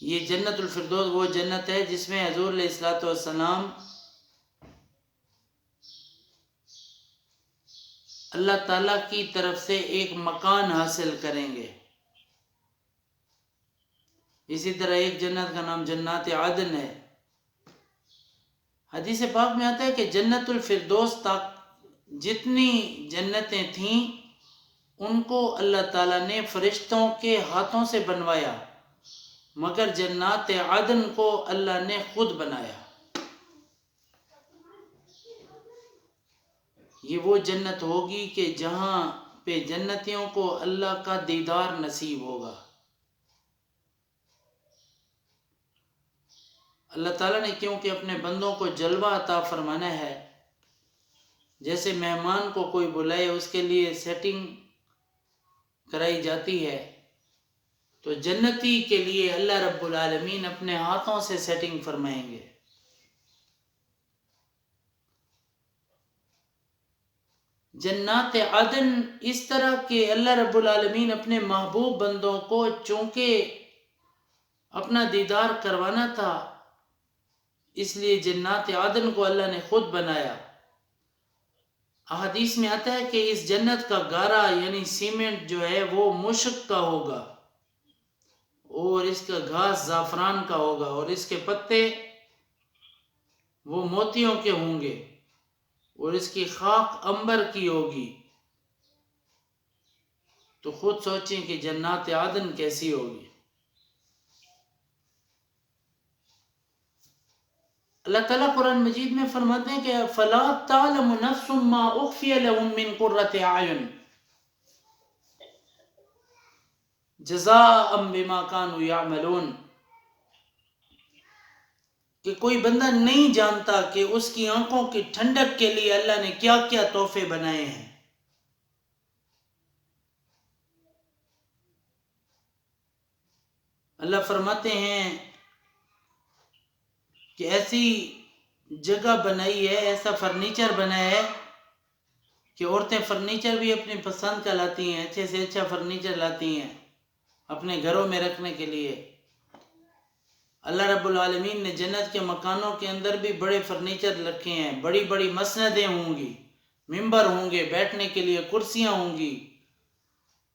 یہ جنت الفردوس وہ جنت ہے جس میں حضور علیہ الصلوۃ والسلام اللہ تعالیٰ کی طرف سے ایک مکان حاصل کریں گے۔ اسی طرح ایک جنت کا نام جنات عدن ہے۔ حدیث پاک میں آتا ہے کہ جنت الفردوس تک جتنی جنتیں تھیں ان کو اللہ تعالیٰ نے فرشتوں کے ہاتھوں سے بنوایا، مگر جنات عدن کو اللہ نے خود بنایا۔ یہ وہ جنت ہوگی کہ جہاں پہ جنتیوں کو اللہ کا دیدار نصیب ہوگا۔ اللہ تعالیٰ نے کیونکہ اپنے بندوں کو جلوہ عطا فرمانا ہے، جیسے مہمان کو کوئی بلائے اس کے لیے سیٹنگ کرائی جاتی ہے، تو جنتی کے لیے اللہ رب العالمین اپنے ہاتھوں سے سیٹنگ فرمائیں گے۔ جنات عدن اس طرح کہ اللہ رب العالمین اپنے محبوب بندوں کو چونکہ اپنا دیدار کروانا تھا، اس لیے جنات عدن کو اللہ نے خود بنایا۔ احادیث میں آتا ہے کہ اس جنت کا گارا یعنی سیمنٹ جو ہے وہ مشک کا ہوگا، اور اس کا گھاس زعفران کا ہوگا، اور اس کے پتے وہ موتیوں کے ہوں گے، اور اس کی خاک عنبر کی ہوگی۔ تو خود سوچیں کہ جنات عدن کیسی ہوگی۔ اللہ تعالیٰ قرآن مجید میں فرماتے ہیں کہ فَلَا تَعْلَمُ نَفْسٌ مَّا أُخْفِيَ لَهُم مِّن قُرَّةِ أَعْيُنٍ جَزَاءً بِمَا كَانُوا يَعْمَلُونَ، کہ کوئی بندہ نہیں جانتا کہ اس کی آنکھوں کی ٹھنڈک کے لیے اللہ نے کیا کیا تحفے بنائے ہیں۔ اللہ فرماتے ہیں کہ ایسی جگہ بنائی ہے، ایسا فرنیچر بنایا ہے کہ عورتیں فرنیچر بھی اپنی پسند کا لاتی ہیں، اچھے سے اچھا فرنیچر لاتی ہیں اپنے گھروں میں رکھنے کے لیے۔ اللہ رب العالمین نے جنت کے مکانوں کے اندر بھی بڑے فرنیچر رکھے ہیں، بڑی بڑی مسندیں ہوں گی، ممبر ہوں گے، بیٹھنے کے لیے کرسیاں ہوں گی،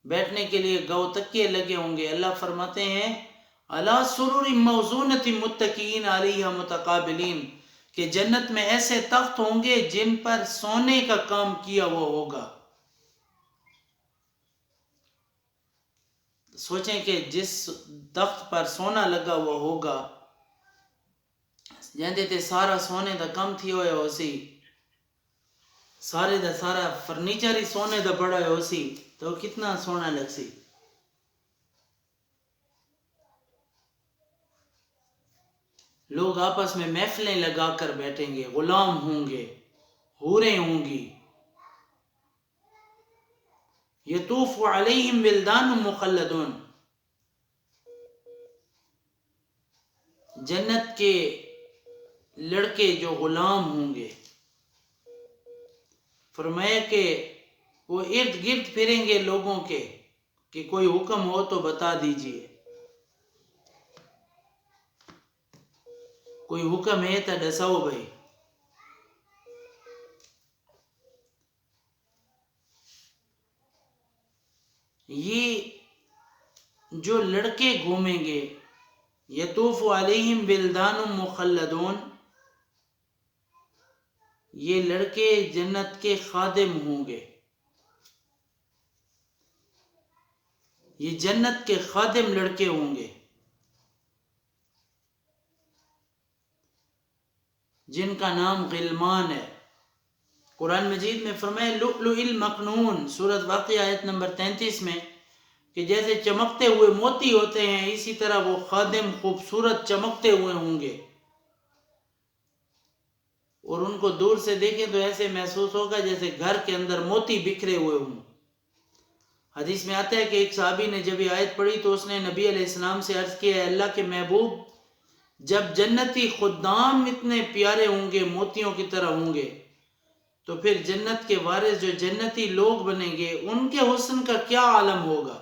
بیٹھنے کے لیے گو تکیے لگے ہوں گے۔ اللہ فرماتے ہیں عَلَىٰ سُرُرٍ مَّوْضُونَةٍ مُتَّكِئِينَ عَلَيْهَا مُتَقَابِلِينَ، کہ جنت میں ایسے تخت ہوں گے جن پر سونے کا کام کیا ہوا ہوگا۔ سوچیں کہ جس تخت پر سونا لگا ہوا ہوگا، جاندے تے سارا سونے دا کم تھی ہوئے ہو سی، سارے دا سارا فرنیچر ہی سونے دا بڑا ہو سی، تو کتنا سونا لگ سی۔ لوگ آپس میں محفلیں لگا کر بیٹھیں گے، غلام ہوں گے، حوریں ہوں گی۔ یطوف علیہم ولدان مخلدون، جنت کے لڑکے جو غلام ہوں گے، فرمایا کہ وہ ارد گرد پھریں گے لوگوں کے کہ کوئی حکم ہو تو بتا دیجئے، کوئی حکم ہے تو دساؤ بھائی۔ یہ جو لڑکے گھومیں گے، یطوف علیہم ولدان مخلدون، یہ لڑکے جنت کے خادم ہوں گے، یہ جنت کے خادم لڑکے ہوں گے جن کا نام غلمان ہے۔ قرآن مجید میں فرمایا لؤلؤ المکنون، سورۃ واقعہ آیت نمبر 33 میں، کہ جیسے چمکتے ہوئے موتی ہوتے ہیں اسی طرح وہ خادم خوبصورت چمکتے ہوئے ہوں گے، اور ان کو دور سے دیکھیں تو ایسے محسوس ہوگا جیسے گھر کے اندر موتی بکھرے ہوئے ہوں۔ حدیث میں آتا ہے کہ ایک صحابی نے جب یہ آیت پڑھی تو اس نے نبی علیہ السلام سے عرض کیا، اے اللہ کے محبوب، جب جنتی خدام اتنے پیارے ہوں گے، موتیوں کی طرح ہوں گے، تو پھر جنت کے وارث جو جنتی لوگ بنیں گے ان کے حسن کا کیا عالم ہوگا۔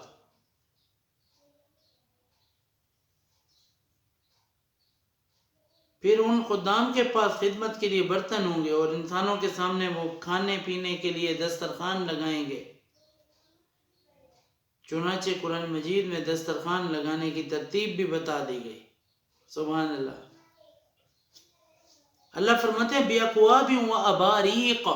پھر ان خدام کے پاس خدمت کے لیے برتن ہوں گے اور انسانوں کے سامنے وہ کھانے پینے کے لیے دسترخوان لگائیں گے۔ چنانچہ قرآن مجید میں دسترخوان لگانے کی ترتیب بھی بتا دی گئی۔ سبحان اللہ۔ اللہ فرماتے ہیں بِأَكْوَابٍ وَأَبَارِيقَ،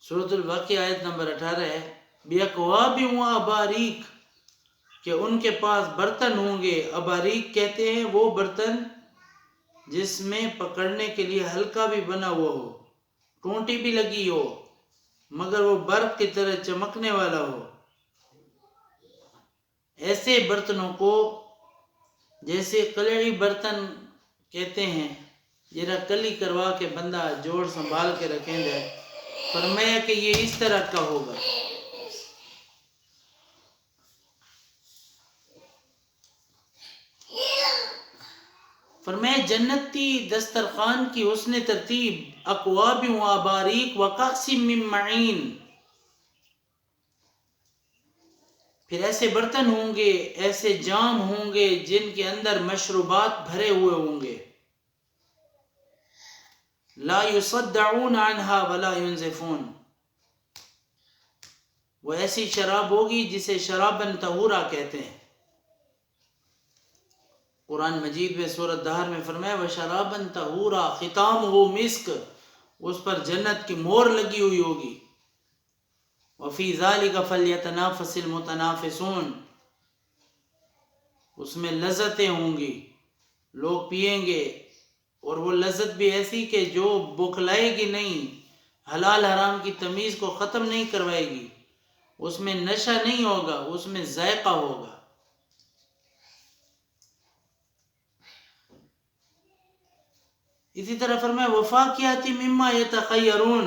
سورۃ الواقعہ آیت نمبر 18 ہے، بِأَكْوَابٍ وَأَبَارِيقَ، کہ ان کے پاس برتن ہوں گے۔ اباریک کہتے ہیں وہ برتن جس میں پکڑنے کے لیے ہلکا بھی بنا ہوا ہو، ٹونٹی بھی لگی ہو، مگر وہ برف کی طرح چمکنے والا ہو۔ ایسے برتنوں کو جیسے قلعی برتن کہتے ہیں، جرا کلی کروا کے بندہ جوڑ سنبھال کے رکھیں جائے، فرمایا کہ یہ اس طرح کا ہوگا۔ فرمایا جنتی دسترخوان کی حسن ترتیب، اکواب و اباریق و کأس من معین، پھر ایسے برتن ہوں گے، ایسے جام ہوں گے جن کے اندر مشروبات بھرے ہوئے ہوں گے، لا یصدعون عنہا ولا ینزفون، وہ ایسی شراب ہوگی جسے شرابن طہورا کہتے ہیں۔ قرآن مجید میں سورۃ دہر میں فرمایا وَشَرَابًا طَہُورًا خِتَامُهُ مِسْک، اس پر جنت کی مور لگی ہوئی ہوگی۔ وَفِي ذَلِكَ فَلْيَتَنَافَسِ الْمُتَنَافِسُونَ، اس میں لذتیں ہوں گی، لوگ پئیں گے، اور وہ لذت بھی ایسی کہ جو بخلائے گی نہیں، حلال حرام کی تمیز کو ختم نہیں کروائے گی، اس میں نشہ نہیں ہوگا، اس میں ذائقہ ہوگا۔ اسی طرح فرمایا وَفَاكِهَةٍ مِّمَّا يَتَخَيَّرُونَ،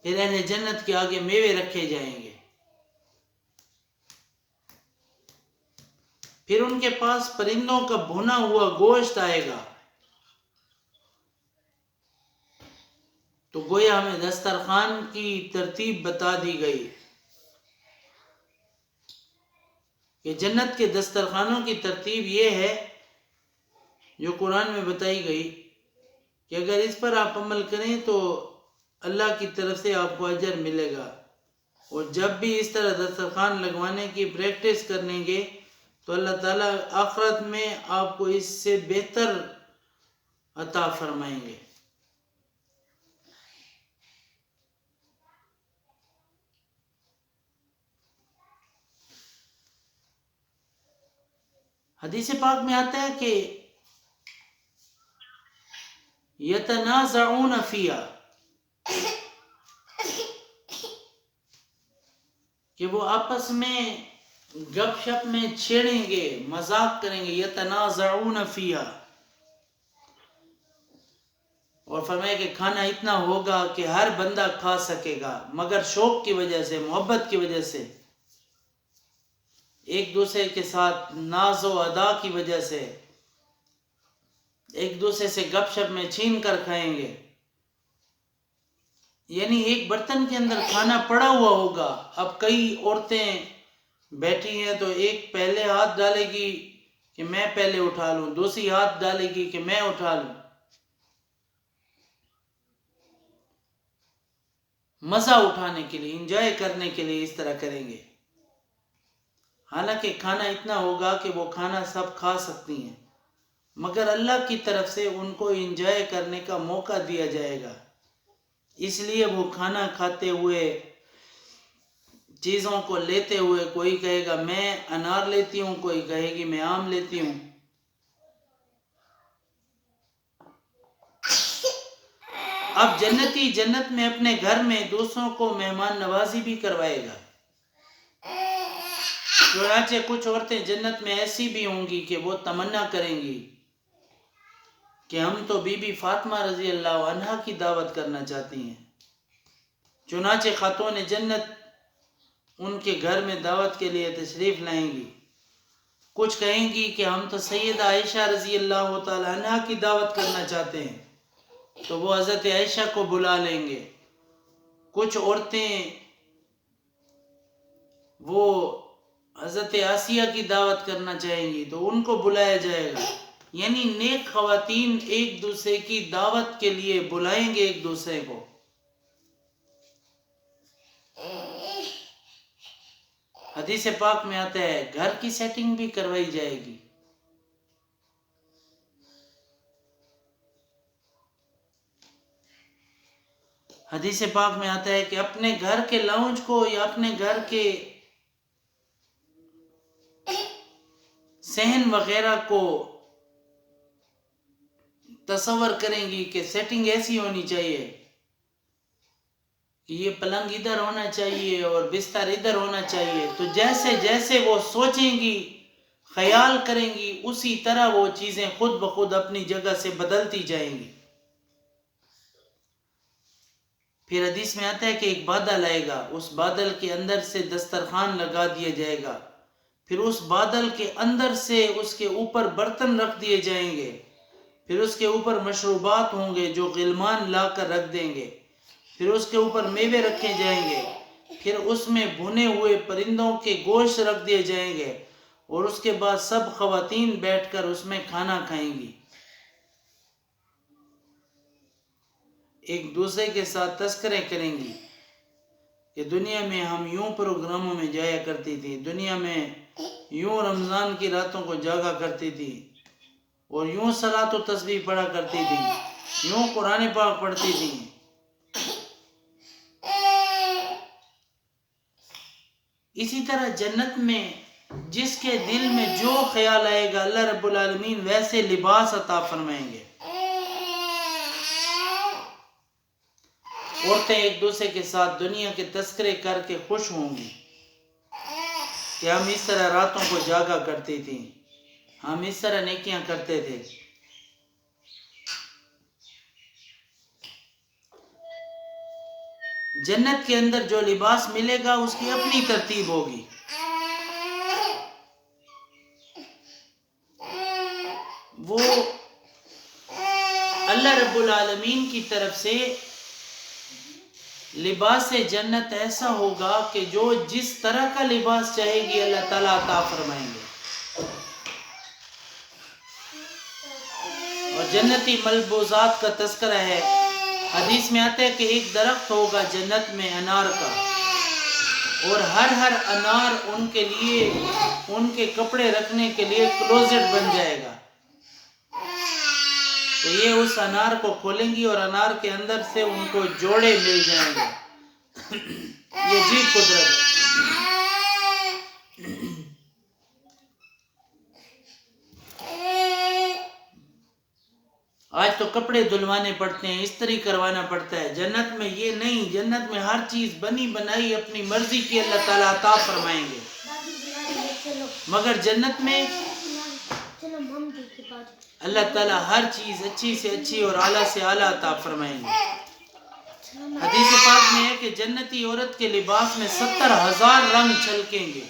پھر اہل جنت کے آگے میوے رکھے جائیں گے، پھر ان کے پاس پرندوں کا بھنا ہوا گوشت آئے گا۔ تو گویا ہمیں دسترخوان کی ترتیب بتا دی گئی کہ جنت کے دسترخوانوں کی ترتیب یہ ہے جو قرآن میں بتائی گئی کہ اگر اس پر آپ عمل کریں تو اللہ کی طرف سے آپ کو اجر ملے گا، اور جب بھی اس طرح دسترخوان لگوانے کی پریکٹس کریں گے تو اللہ تعالیٰ آخرت میں آپ کو اس سے بہتر عطا فرمائیں گے۔ حدیث پاک میں آتا ہے کہ یتنازعون فیہا، کہ وہ آپس میں گپ شپ میں چھیڑیں گے، مذاق کریں گے، یتنازعون فیہا، اور فرمایا کہ کھانا اتنا ہوگا کہ ہر بندہ کھا سکے گا، مگر شوق کی وجہ سے، محبت کی وجہ سے، ایک دوسرے کے ساتھ ناز و ادا کی وجہ سے، ایک دوسرے سے گپ شپ میں چھین کر کھائیں گے۔ یعنی ایک برتن کے اندر کھانا پڑا ہوا ہوگا، اب کئی عورتیں بیٹھی ہیں تو ایک پہلے ہاتھ ڈالے گی کہ میں پہلے اٹھا لوں، دوسری ہاتھ ڈالے گی کہ میں اٹھا لوں، مزہ اٹھانے کے لیے، انجوائے کرنے کے لیے اس طرح کریں گے۔ حالانکہ کھانا اتنا ہوگا کہ وہ کھانا سب کھا سکتی ہیں، مگر اللہ کی طرف سے ان کو انجوائے کرنے کا موقع دیا جائے گا، اس لیے وہ کھانا کھاتے ہوئے، چیزوں کو لیتے ہوئے، کوئی کہے گا میں انار لیتی ہوں، کوئی کہے گی میں آم لیتی ہوں۔ اب جنتی جنت میں اپنے گھر میں دوسروں کو مہمان نوازی بھی کروائے گا۔ چنانچہ کچھ عورتیں جنت میں ایسی بھی ہوں گی کہ وہ تمنا کریں گی کہ ہم تو بی بی فاطمہ رضی اللہ عنہا کی دعوت کرنا چاہتی ہیں۔ چنانچہ خاتون جنت ان کے گھر میں دعوت کے لیے تشریف لائیں گی۔ کچھ کہیں گی کہ ہم تو سیدہ عائشہ رضی اللہ تعالی عنہا کی دعوت کرنا چاہتے ہیں، تو وہ حضرت عائشہ کو بلا لیں گے۔ کچھ عورتیں وہ حضرت آسیہ کی دعوت کرنا چاہیں گی تو ان کو بلایا جائے گا۔ یعنی نیک خواتین ایک دوسرے کی دعوت کے لیے بلائیں گے ایک دوسرے کو۔ حدیث پاک میں آتا ہے گھر کی سیٹنگ بھی کروائی جائے گی۔ حدیث پاک میں آتا ہے کہ اپنے گھر کے لاؤنج کو یا اپنے گھر کے صحن وغیرہ کو تصور کریں گی کہ سیٹنگ ایسی ہونی چاہیے کہ یہ پلنگ ادھر ہونا چاہیے اور بستر ادھر ہونا چاہیے، تو جیسے جیسے وہ سوچیں گی، خیال کریں گی، اسی طرح وہ چیزیں خود بخود اپنی جگہ سے بدلتی جائیں گی۔ پھر حدیث میں آتا ہے کہ ایک بادل آئے گا، اس بادل کے اندر سے دسترخوان لگا دیا جائے گا، پھر اس بادل کے اندر سے اس کے اوپر برتن رکھ دیے جائیں گے، پھر اس کے اوپر مشروبات ہوں گے جو غلمان لا کر رکھ دیں گے، پھر اس کے اوپر میوے رکھے جائیں گے، پھر اس میں بھنے ہوئے پرندوں کے گوشت رکھ دیے جائیں گے، اور اس کے بعد سب خواتین بیٹھ کر اس میں کھانا کھائیں گی، ایک دوسرے کے ساتھ تذکرے کریں گی کہ دنیا میں ہم یوں پروگراموں میں جایا کرتی تھی، دنیا میں یوں رمضان کی راتوں کو جاگا کرتی تھی، اور یوں صلاۃ و تسبیح پڑھا کرتی تھی، یوں قرآن پاک پڑھتی تھی۔ اسی طرح جنت میں جس کے دل میں جو خیال آئے گا اللہ رب العالمین ویسے لباس عطا فرمائیں گے۔ عورتیں ایک دوسرے کے ساتھ دنیا کے تذکرے کر کے خوش ہوں گی کہ ہم اس طرح راتوں کو جاگا کرتی تھیں، ہم اس طرح نیکیاں کرتے تھے۔ جنت کے اندر جو لباس ملے گا اس کی اپنی ترتیب ہوگی۔ وہ اللہ رب العالمین کی طرف سے لباس جنت ایسا ہوگا کہ جو جس طرح کا لباس چاہے گی اللہ تعالیٰ عطا فرمائیں گے۔ اور جنتی ملبوسات کا تذکرہ ہے، حدیث میں آتا ہے کہ ایک درخت ہوگا جنت میں انار کا، اور ہر انار ان کے لیے ان کے کپڑے رکھنے کے لیے کلوزٹ بن جائے گا۔ تو یہ اس انار کو کھولیں گی اور انار کے اندر سے ان کو جوڑے مل جائیں گے۔ یہ عجیب قدرت ہے۔ آج تو کپڑے دھلوانے پڑتے ہیں، استری کروانا پڑتا ہے، جنت میں یہ نہیں، جنت میں ہر چیز بنی بنائی اپنی مرضی کی اللہ تعالیٰ عطا فرمائیں گے۔ مگر جنت میں اللہ تعالیٰ ہر چیز اچھی سے اچھی اور اعلیٰ سے اعلیٰ عطا فرمائیں گے۔ حدیث پاک میں ہے کہ جنتی عورت کے لباس میں 70,000 رنگ چھلکیں گے۔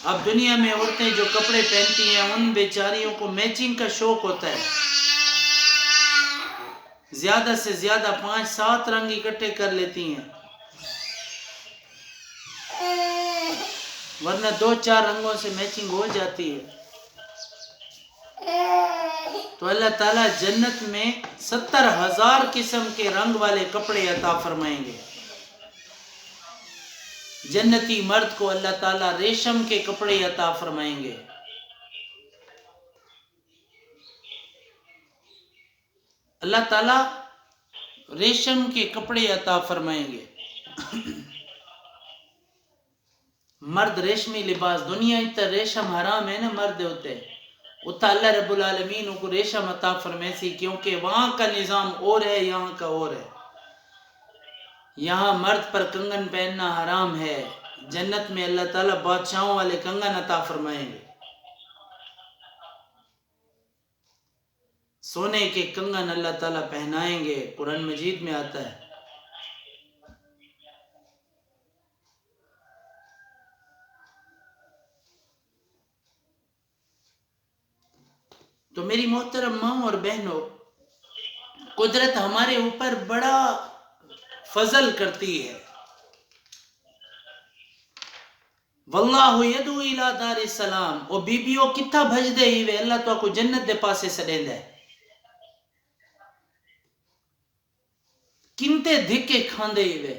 اب دنیا میں عورتیں جو کپڑے پہنتی ہیں ان بیچاریوں کو میچنگ کا شوق ہوتا ہے، زیادہ سے زیادہ 5-7 رنگ اکٹھے کر لیتی ہیں، ورنہ 2-4 رنگوں سے میچنگ ہو جاتی ہے۔ تو اللہ تعالیٰ جنت میں 70,000 قسم کے رنگ والے کپڑے عطا فرمائیں گے. جنتی مرد کو اللہ تعالیٰ ریشم کے کپڑے عطا فرمائیں گے. اللہ تعالیٰ ریشم کے کپڑے عطا فرمائیں گے. مرد ریشمی لباس، دنیا اتنا ریشم حرام ہے نا مرد ہوتے، اتنا اللہ رب العالمین کو ریشم عطا فرمائے سی، کیونکہ وہاں کا نظام اور ہے، یہاں کا اور ہے. یہاں مرد پر کنگن پہننا حرام ہے، جنت میں اللہ تعالیٰ بادشاہوں والے کنگن عطا فرمائیں گے. سونے کے کنگن اللہ تعالیٰ پہنائیں گے، قرآن مجید میں آتا ہے. تو میری محترم ماں اور بہنوں، قدرت ہمارے اوپر بڑا فضل کرتی ہے. واللہ یدعو الی دار السلام، او بیبیوں کتھا بھج دے ہی وے اللہ تو کو جنت دے پاسے سڑیں دے، کنتے دھکے کھاندے ہی وے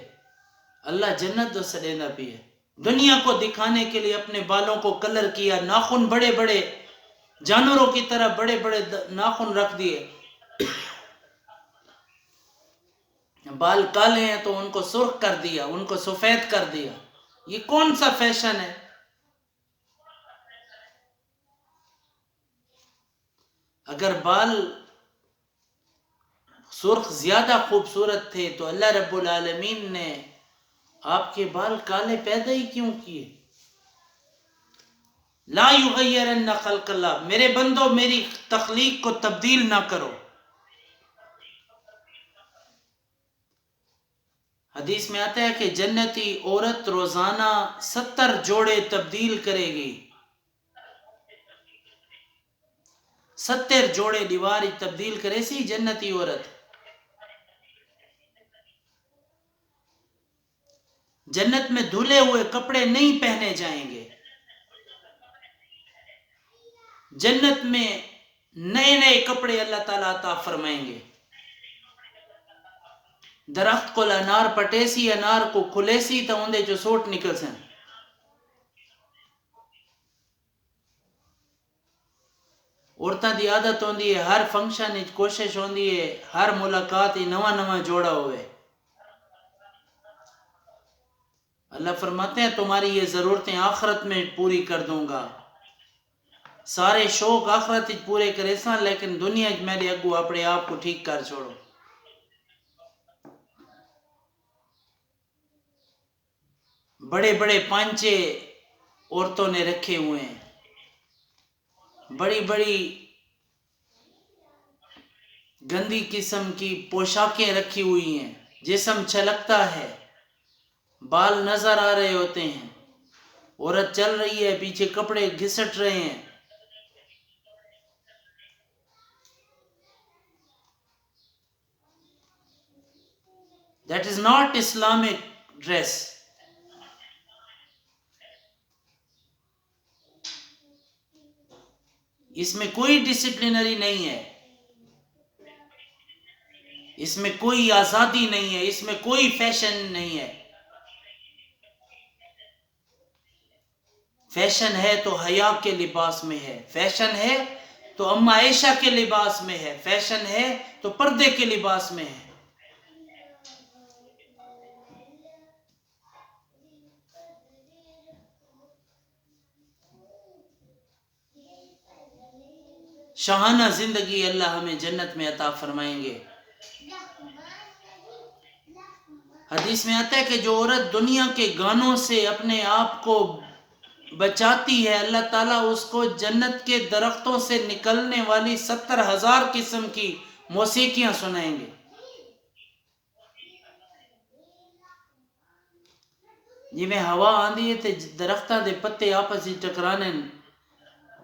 اللہ جنت دو سڑیں دا بھی ہے. دنیا کو دکھانے کے لیے اپنے بالوں کو کلر کیا، ناخن بڑے بڑے جانوروں کی طرح بڑے بڑے ناخن رکھ دیے. بال کالے ہیں تو ان کو سرخ کر دیا، ان کو سفید کر دیا. یہ کون سا فیشن ہے؟ اگر بال سرخ زیادہ خوبصورت تھے تو اللہ رب العالمین نے آپ کے بال کالے پیدا ہی کیوں کیے؟ لا یغیرن خلق اللہ، میرے بندو میری تخلیق کو تبدیل نہ کرو. حدیث میں آتا ہے کہ جنتی عورت روزانہ 70 جوڑے تبدیل کرے گی. 70 جوڑے دیواری تبدیل کرے سی جنتی عورت. جنت میں دھلے ہوئے کپڑے نہیں پہنے جائیں گے. جنت میں نئے نئے کپڑے اللہ تعالیٰ عطا فرمائیں گے. درخت کو انار پٹے سی، انار کو کھلے سی تو اندے جو سوٹ نکل سن. عورتاں دی عادت ہوندی ہے ہر فنکشن وچ کوشش ہوندی ہے ہر ملاقات ہی نواں نواں جوڑا ہوئے. اللہ فرماتے ہیں تمہاری یہ ضرورتیں آخرت میں پوری کر دوں گا. سارے شوق آخرت وچ پورے کرے سا، لیکن دنیا وچ میرے اگو اپنے آپ کو ٹھیک کر چھوڑو. بڑے بڑے پانچے عورتوں نے رکھے ہوئے ہیں، بڑی بڑی گندی قسم کی پوشاکیں رکھی ہوئی ہیں، جسم چھلکتا ہے، بال نظر آ رہے ہوتے ہیں، عورت چل رہی ہے پیچھے کپڑے گھسٹ رہے ہیں. That is not Islamic dress. اس میں کوئی ڈسپلنری نہیں ہے، اس میں کوئی آزادی نہیں ہے، اس میں کوئی فیشن نہیں ہے. فیشن ہے تو حیا کے لباس میں ہے، فیشن ہے تو اما عائشہ کے لباس میں ہے، فیشن ہے تو پردے کے لباس میں ہے. شاہانہ زندگی اللہ ہمیں جنت میں عطا فرمائیں گے. حدیث میں آتا ہے کہ جو عورت دنیا کے گانوں سے اپنے آپ کو بچاتی ہے اللہ تعالیٰ اس کو جنت کے درختوں سے نکلنے والی 70,000 قسم کی موسیقیاں سنائیں گے. جی میں ہوا آندھی ہے تے درختاں دے پتے آپس ہی ٹکرانے،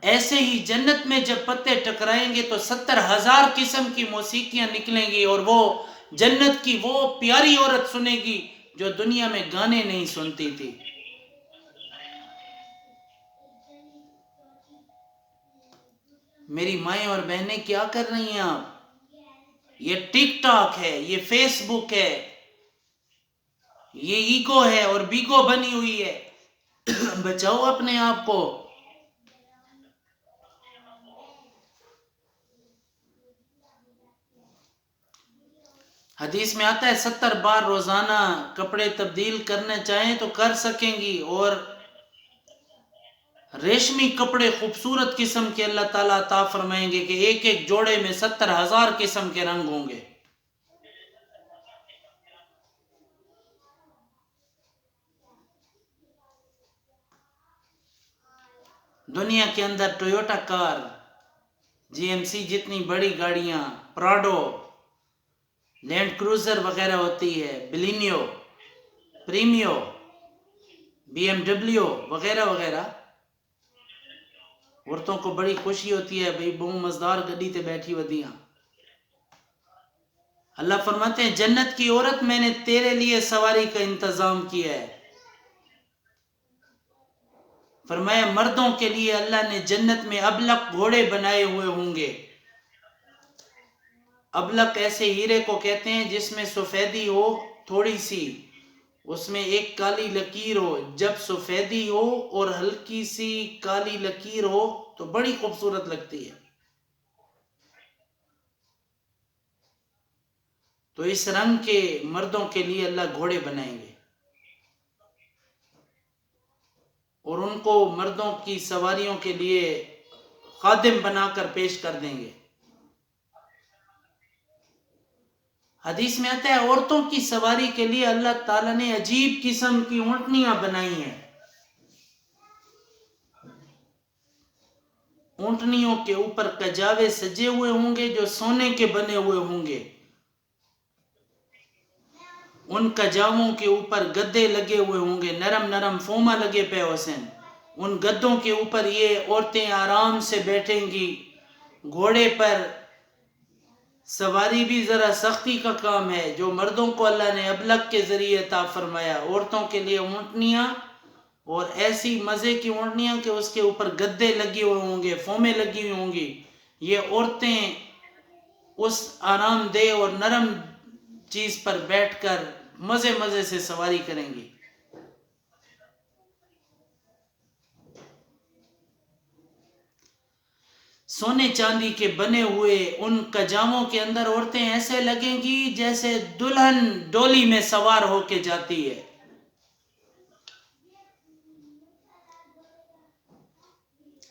ایسے ہی جنت میں جب پتے ٹکرائیں گے تو 70,000 قسم کی موسیقیاں نکلیں گی، اور وہ جنت کی وہ پیاری عورت سنے گی جو دنیا میں گانے نہیں سنتی تھی. میری مائیں اور بہنیں کیا کر رہی ہیں آپ؟ یہ ٹک ٹاک ہے، یہ فیس بک ہے، یہ ایگو ہے اور بیگو بنی ہوئی ہے. بچاؤ اپنے آپ کو. حدیث میں آتا ہے 70 بار روزانہ کپڑے تبدیل کرنا چاہیں تو کر سکیں گی، اور ریشمی کپڑے خوبصورت قسم کے اللہ تعالیٰ عطا فرمائیں گے کہ ایک ایک جوڑے میں 70,000 قسم کے رنگ ہوں گے. دنیا کے اندر ٹویوٹا کار، جی ایم سی جتنی بڑی گاڑیاں، پراڈو، لینڈ کروزر وغیرہ ہوتی ہے، بلینیو، پریمیو، بی ایم ڈبلیو وغیرہ وغیرہ، عورتوں کو بڑی خوشی ہوتی ہے بھئی بہو مزدار گڈی تے بیٹھی ودیاں. اللہ فرماتے ہیں جنت کی عورت میں نے تیرے لیے سواری کا انتظام کیا ہے. فرمایا مردوں کے لیے اللہ نے جنت میں ابلق گھوڑے بنائے ہوئے ہوں گے. ابلق ایسے ہیرے کو کہتے ہیں جس میں سفیدی ہو تھوڑی سی، اس میں ایک کالی لکیر ہو. جب سفیدی ہو اور ہلکی سی کالی لکیر ہو تو بڑی خوبصورت لگتی ہے. تو اس رنگ کے مردوں کے لیے اللہ گھوڑے بنائیں گے اور ان کو مردوں کی سواریوں کے لیے خادم بنا کر پیش کر دیں گے. حدیث میں آتا ہے عورتوں کی سواری کے لیے اللہ تعالیٰ نے عجیب قسم کی اونٹنیاں بنائی ہیں. اونٹنیوں کے اوپر کجاوے سجے ہوئے ہوں گے جو سونے کے بنے ہوئے ہوں گے. ان کجاووں کے اوپر گدے لگے ہوئے ہوں گے، نرم نرم فوما لگے پہ حسین. ان گدوں کے اوپر یہ عورتیں آرام سے بیٹھیں گی. گھوڑے پر سواری بھی ذرا سختی کا کام ہے. جو مردوں کو اللہ نے ابلق کے ذریعے عطا فرمایا، عورتوں کے لیے اونٹنیاں، اور ایسی مزے کی اونٹنیاں کہ اس کے اوپر گدے لگے ہوئے ہوں گے، فومیں لگی ہوئی ہوں گی. یہ عورتیں اس آرام دہ اور نرم چیز پر بیٹھ کر مزے مزے سے سواری کریں گی. سونے چاندی کے بنے ہوئے ان کجاووں کے اندر عورتیں ایسے لگیں گی جیسے دلہن ڈولی میں سوار ہو کے جاتی ہے.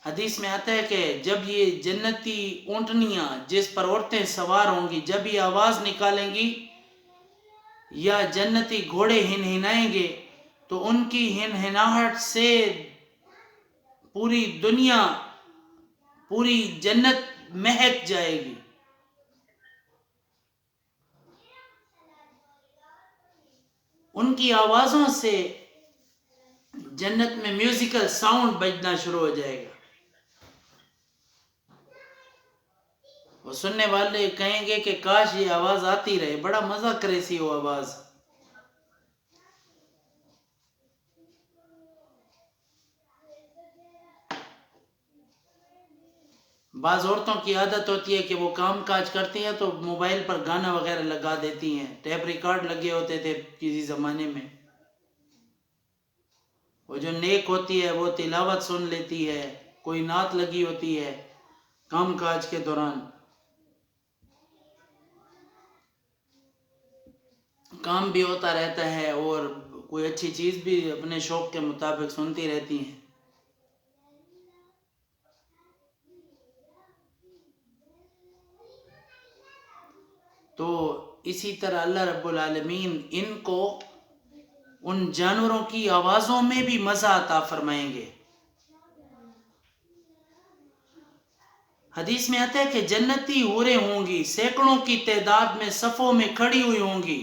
حدیث میں آتا ہے کہ جب یہ جنتی اونٹنیاں جس پر عورتیں سوار ہوں گی جب یہ آواز نکالیں گی یا جنتی گھوڑے ہنہنائیں گے تو ان کی ہنہناہٹ سے پوری دنیا، پوری جنت مہک جائے گی. ان کی آوازوں سے جنت میں میوزیکل ساؤنڈ بجنا شروع ہو جائے گا. وہ سننے والے کہیں گے کہ کاش یہ آواز آتی رہے، بڑا مزہ کرے سی وہ آواز. بعض عورتوں کی عادت ہوتی ہے کہ وہ کام کاج کرتی ہیں تو موبائل پر گانا وغیرہ لگا دیتی ہیں. ٹیپ ریکارڈ لگے ہوتے تھے کسی زمانے میں. وہ جو نیک ہوتی ہے وہ تلاوت سن لیتی ہے، کوئی نعت لگی ہوتی ہے کام کاج کے دوران. کام بھی ہوتا رہتا ہے اور کوئی اچھی چیز بھی اپنے شوق کے مطابق سنتی رہتی ہیں. تو اسی طرح اللہ رب العالمین ان کو ان جانوروں کی آوازوں میں بھی مزہ عطا فرمائیں گے. حدیث میں آتا ہے کہ جنتی حوریں ہوں گی، سینکڑوں کی تعداد میں صفوں میں کھڑی ہوئی ہوں گی.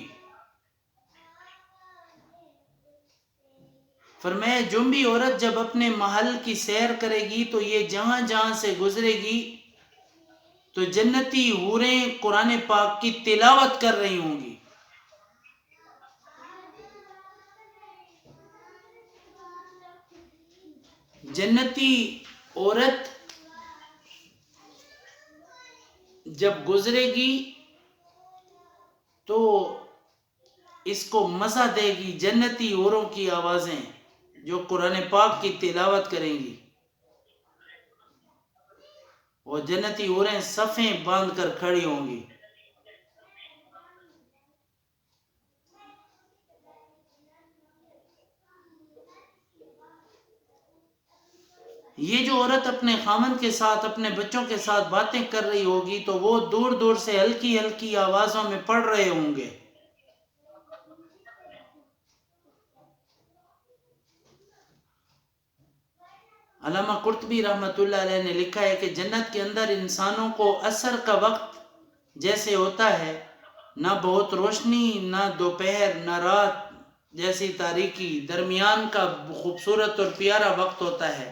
فرمایا جنبی عورت جب اپنے محل کی سیر کرے گی تو یہ جہاں جہاں سے گزرے گی تو جنتی حوریں قرآن پاک کی تلاوت کر رہی ہوں گی. جنتی عورت جب گزرے گی تو اس کو مزہ دے گی جنتی حوروں کی آوازیں جو قرآن پاک کی تلاوت کریں گی. وہ جنتی عورتیں صفیں باندھ کر کھڑی ہوں گی. یہ جو عورت اپنے خامند کے ساتھ اپنے بچوں کے ساتھ باتیں کر رہی ہوگی تو وہ دور دور سے ہلکی ہلکی آوازوں میں پڑھ رہے ہوں گے. علامہ قرطبی رحمۃ اللہ علیہ نے لکھا ہے کہ جنت کے اندر انسانوں کو عصر کا وقت جیسے ہوتا ہے، نہ بہت روشنی، نہ دوپہر، نہ رات جیسی تاریکی، درمیان کا خوبصورت اور پیارا وقت ہوتا ہے.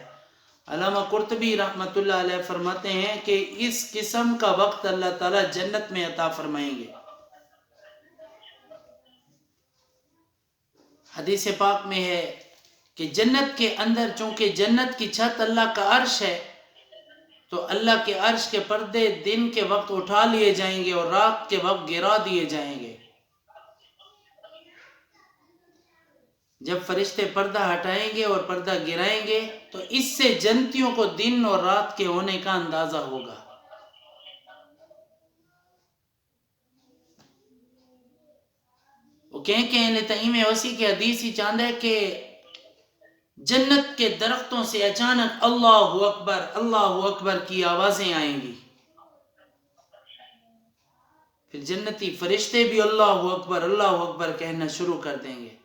علامہ قرطبی رحمۃ اللہ علیہ فرماتے ہیں کہ اس قسم کا وقت اللہ تعالیٰ جنت میں عطا فرمائیں گے. حدیث پاک میں ہے کہ جنت کے اندر چونکہ جنت کی چھت اللہ کا عرش ہے تو اللہ کے عرش کے پردے دن کے وقت اٹھا لیے جائیں گے اور رات کے وقت گرا دیے جائیں گے. جب فرشتے پردہ ہٹائیں گے اور پردہ گرائیں گے تو اس سے جنتیوں کو دن اور رات کے ہونے کا اندازہ ہوگا. وہ کہیں لتعیم وسیع کے حدیث ہی چاند ہے کہ جنت کے درختوں سے اچانک اللہ اکبر کی آوازیں آئیں گی. پھر جنتی فرشتے بھی اللہ اکبر کہنا شروع کر دیں گے.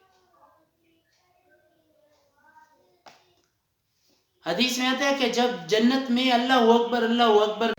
حدیث میں آتا ہے کہ جب جنت میں اللہ اکبر